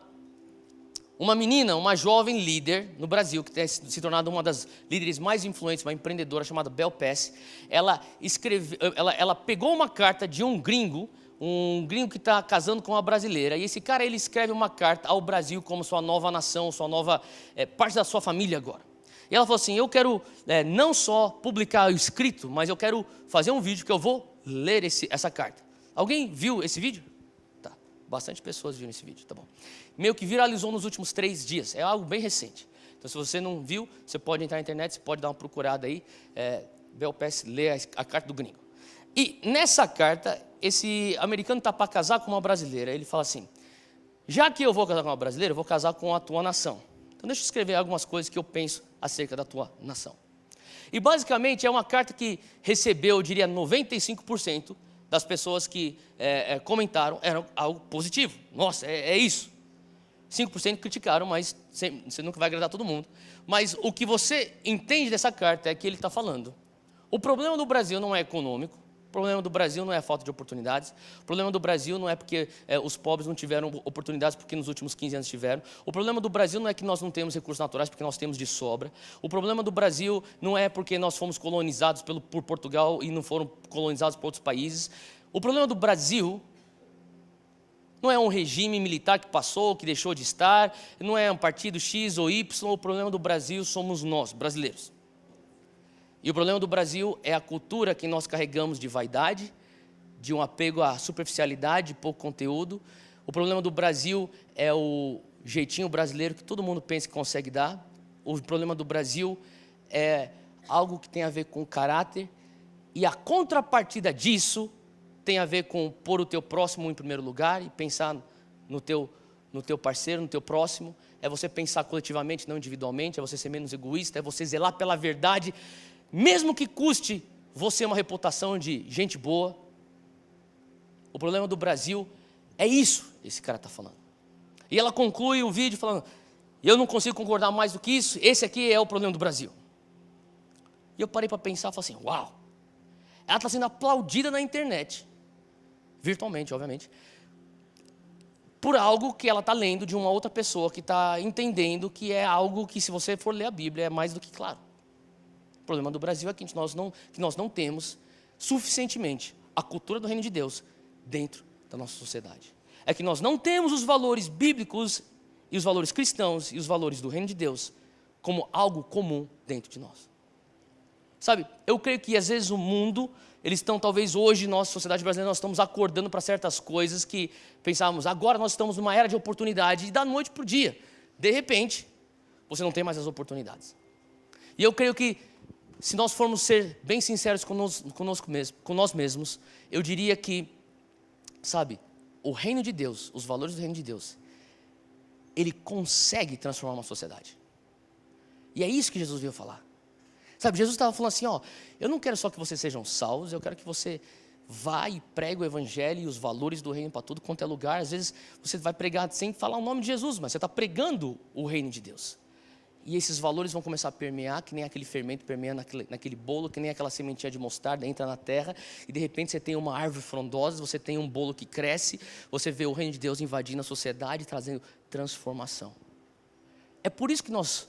menina, uma jovem líder no Brasil, que tem se tornado uma das líderes mais influentes, uma empreendedora chamada Bel Pass. Ela pegou uma carta de um gringo que está casando com uma brasileira, e esse cara ele escreve uma carta ao Brasil como sua nova nação, sua nova parte da sua família agora. E ela falou assim, eu quero não só publicar o escrito, mas eu quero fazer um vídeo que eu vou ler essa carta. Alguém viu esse vídeo? Tá, bastante pessoas viram esse vídeo, tá bom. Meio que viralizou nos últimos 3 dias, é algo bem recente. Então se você não viu, você pode entrar na internet, você pode dar uma procurada aí, Bel Pass lê a carta do gringo. E nessa carta, esse americano está para casar com uma brasileira, ele fala assim, já que eu vou casar com uma brasileira, eu vou casar com a tua nação. Então deixa eu escrever algumas coisas que eu penso acerca da tua nação. E basicamente é uma carta que recebeu, eu diria, 95% das pessoas que comentaram, era algo positivo. Nossa, é isso. 5% criticaram, mas você nunca vai agradar todo mundo. Mas o que você entende dessa carta é que ele está falando. O problema do Brasil não é econômico. O problema do Brasil não é a falta de oportunidades. O problema do Brasil não é porque os pobres não tiveram oportunidades porque nos últimos 15 anos tiveram. O problema do Brasil não é que nós não temos recursos naturais porque nós temos de sobra. O problema do Brasil não é porque nós fomos colonizados por Portugal e não foram colonizados por outros países. O problema do Brasil não é um regime militar que passou, que deixou de estar, não é um partido X ou Y. O problema do Brasil somos nós, brasileiros. E o problema do Brasil é a cultura que nós carregamos de vaidade, de um apego à superficialidade, pouco conteúdo. O problema do Brasil é o jeitinho brasileiro que todo mundo pensa que consegue dar. O problema do Brasil é algo que tem a ver com caráter. E a contrapartida disso tem a ver com pôr o teu próximo em primeiro lugar e pensar no teu parceiro, no teu próximo. É você pensar coletivamente, não individualmente. É você ser menos egoísta, é você zelar pela verdade, mesmo que custe você uma reputação de gente boa. O problema do Brasil é isso, esse cara está falando. E ela conclui o vídeo falando, eu não consigo concordar mais do que isso, esse aqui é o problema do Brasil. E eu parei para pensar, falei assim, uau, ela está sendo aplaudida na internet, virtualmente, obviamente, por algo que ela está lendo de uma outra pessoa que está entendendo que é algo que, se você for ler a Bíblia, é mais do que claro. O problema do Brasil é que nós não temos suficientemente a cultura do reino de Deus dentro da nossa sociedade. É que nós não temos os valores bíblicos e os valores cristãos e os valores do reino de Deus como algo comum dentro de nós. Sabe, eu creio que às vezes o mundo, eles estão, talvez hoje, nossa sociedade brasileira, nós estamos acordando para certas coisas que pensávamos, agora nós estamos numa era de oportunidade, e da noite para o dia, de repente, você não tem mais as oportunidades. E eu creio que, se nós formos ser bem sinceros com nós mesmos, eu diria que, sabe, o reino de Deus, os valores do reino de Deus, ele consegue transformar uma sociedade. E é isso que Jesus veio falar. Sabe, Jesus estava falando assim, ó, eu não quero só que vocês sejam salvos, eu quero que você vá e pregue o evangelho e os valores do reino para tudo quanto é lugar. Às vezes você vai pregar sem falar o nome de Jesus, mas você está pregando o reino de Deus. E esses valores vão começar a permear, que nem aquele fermento permeia naquele bolo, que nem aquela sementinha de mostarda entra na terra, e de repente você tem uma árvore frondosa, você tem um bolo que cresce, você vê o reino de Deus invadindo a sociedade, trazendo transformação. É por isso que nós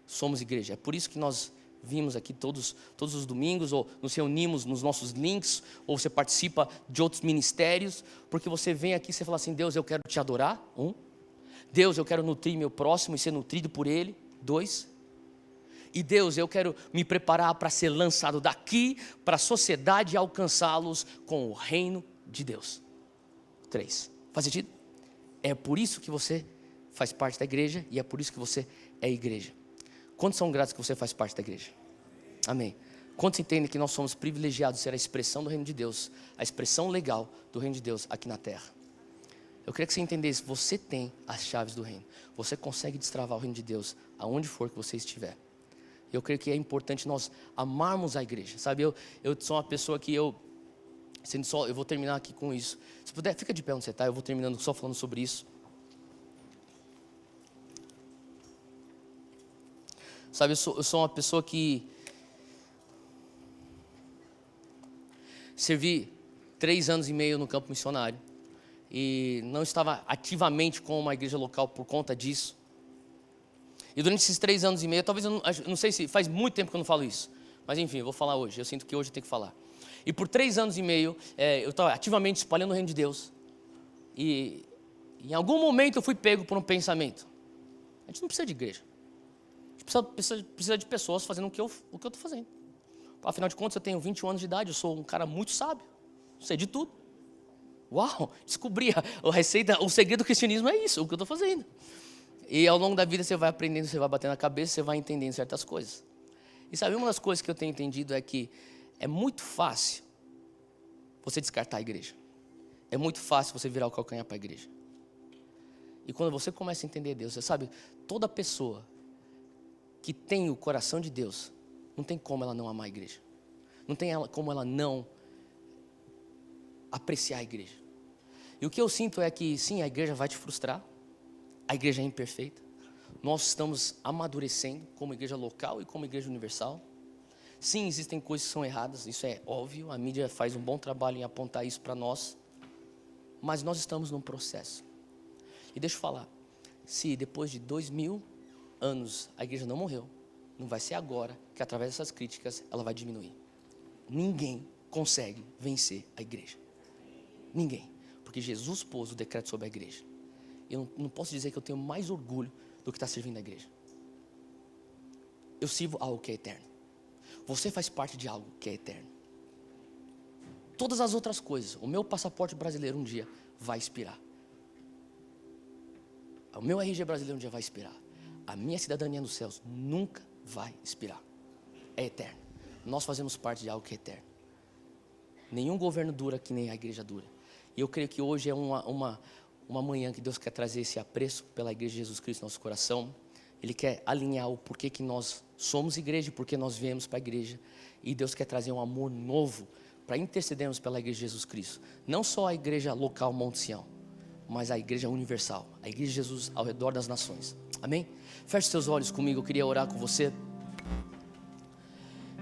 somos igreja, é por isso que nós vimos aqui todos os domingos, ou nos reunimos nos nossos links, ou você participa de outros ministérios, porque você vem aqui e você fala assim, Deus, eu quero te adorar, 1. Deus, eu quero nutrir meu próximo e ser nutrido por ele, 2. E Deus, eu quero me preparar para ser lançado daqui para a sociedade e alcançá-los com o reino de Deus, 3. Faz sentido? É por isso que você faz parte da igreja e é por isso que você é igreja. Quantos são gratos que você faz parte da igreja? Amém. Quantos entendem que nós somos privilegiados de ser a expressão do reino de Deus, a expressão legal do reino de Deus aqui na terra? Eu queria que você entendesse, você tem as chaves do reino. Você consegue destravar o reino de Deus aonde for que você estiver. Eu creio que é importante nós amarmos a igreja. Sabe, eu sou uma pessoa que eu vou terminar aqui com isso. Se puder, fica de pé onde você está, eu vou terminando só falando sobre isso. Sabe, eu sou uma pessoa que servi 3 anos e meio no campo missionário e não estava ativamente com uma igreja local por conta disso. E durante esses 3 anos e meio, talvez eu não sei se faz muito tempo que eu não falo isso, mas enfim, eu vou falar hoje, eu sinto que hoje eu tenho que falar. E por 3 anos e meio, eu estava ativamente espalhando o reino de Deus e em algum momento eu fui pego por um pensamento, a gente não precisa de igreja. Precisa de pessoas fazendo o que eu estou fazendo. Afinal de contas, eu tenho 21 anos de idade, eu sou um cara muito sábio, sei de tudo. Uau, descobri a receita, o segredo do cristianismo é isso, o que eu estou fazendo. E ao longo da vida você vai aprendendo, você vai batendo a cabeça, você vai entendendo certas coisas. E sabe, uma das coisas que eu tenho entendido é que é muito fácil você descartar a igreja. É muito fácil você virar o calcanhar para a igreja. E quando você começa a entender Deus, você sabe, toda pessoa que tem o coração de Deus, não tem como ela não amar a igreja. Não tem como ela não apreciar a igreja. E o que eu sinto é que, sim, a igreja vai te frustrar. A igreja é imperfeita. Nós estamos amadurecendo como igreja local e como igreja universal. Sim, existem coisas que são erradas, isso é óbvio. A mídia faz um bom trabalho em apontar isso para nós. Mas nós estamos num processo. E deixa eu falar, se depois de 2000 anos a igreja não morreu, não vai ser agora que através dessas críticas ela vai diminuir. Ninguém consegue vencer a igreja. Ninguém. Porque Jesus pôs o decreto sobre a igreja. Eu não posso dizer que eu tenho mais orgulho do que estar servindo a igreja. Eu sirvo algo que é eterno. Você faz parte de algo que é eterno. Todas as outras coisas, o meu passaporte brasileiro um dia vai expirar. O meu RG brasileiro um dia vai expirar. A minha cidadania nos céus nunca vai expirar. É eterno. Nós fazemos parte de algo que é eterno. Nenhum governo dura que nem a igreja dura. E eu creio que hoje é uma manhã que Deus quer trazer esse apreço pela igreja de Jesus Cristo no nosso coração. Ele quer alinhar o porquê que nós somos igreja e porquê nós viemos para a igreja. E Deus quer trazer um amor novo para intercedermos pela igreja de Jesus Cristo. Não só a igreja local Monte Sião, mas a igreja universal, a igreja de Jesus ao redor das nações. Amém? Feche seus olhos comigo, eu queria orar com você.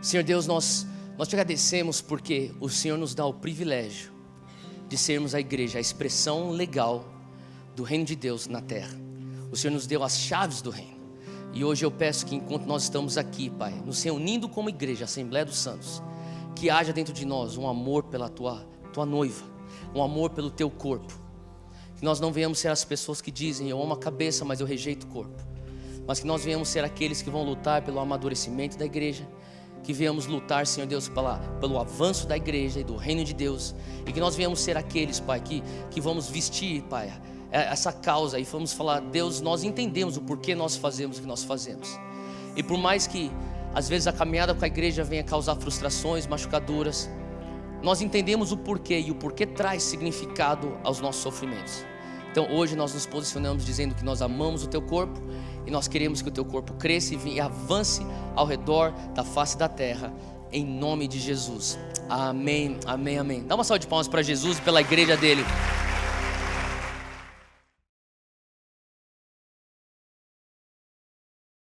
Senhor Deus, nós te agradecemos porque o Senhor nos dá o privilégio de sermos a igreja, a expressão legal do reino de Deus na terra. O Senhor nos deu as chaves do reino. E hoje eu peço que enquanto nós estamos aqui, Pai, nos reunindo como igreja, Assembleia dos Santos, que haja dentro de nós um amor pela tua noiva, um amor pelo teu corpo. Que nós não venhamos ser as pessoas que dizem, eu amo a cabeça, mas eu rejeito o corpo. Mas que nós venhamos ser aqueles que vão lutar pelo amadurecimento da igreja, que venhamos lutar, Senhor Deus, pelo avanço da igreja e do reino de Deus. E que nós venhamos ser aqueles, Pai, que vamos vestir, Pai, essa causa e vamos falar, Deus, nós entendemos o porquê nós fazemos o que nós fazemos. E por mais que às vezes a caminhada com a igreja venha causar frustrações, machucaduras, nós entendemos o porquê, e o porquê traz significado aos nossos sofrimentos. Então hoje nós nos posicionamos dizendo que nós amamos o teu corpo e nós queremos que o teu corpo cresça e avance ao redor da face da terra, em nome de Jesus. Amém, amém, amém. Dá uma salva de palmas para Jesus e pela igreja dele.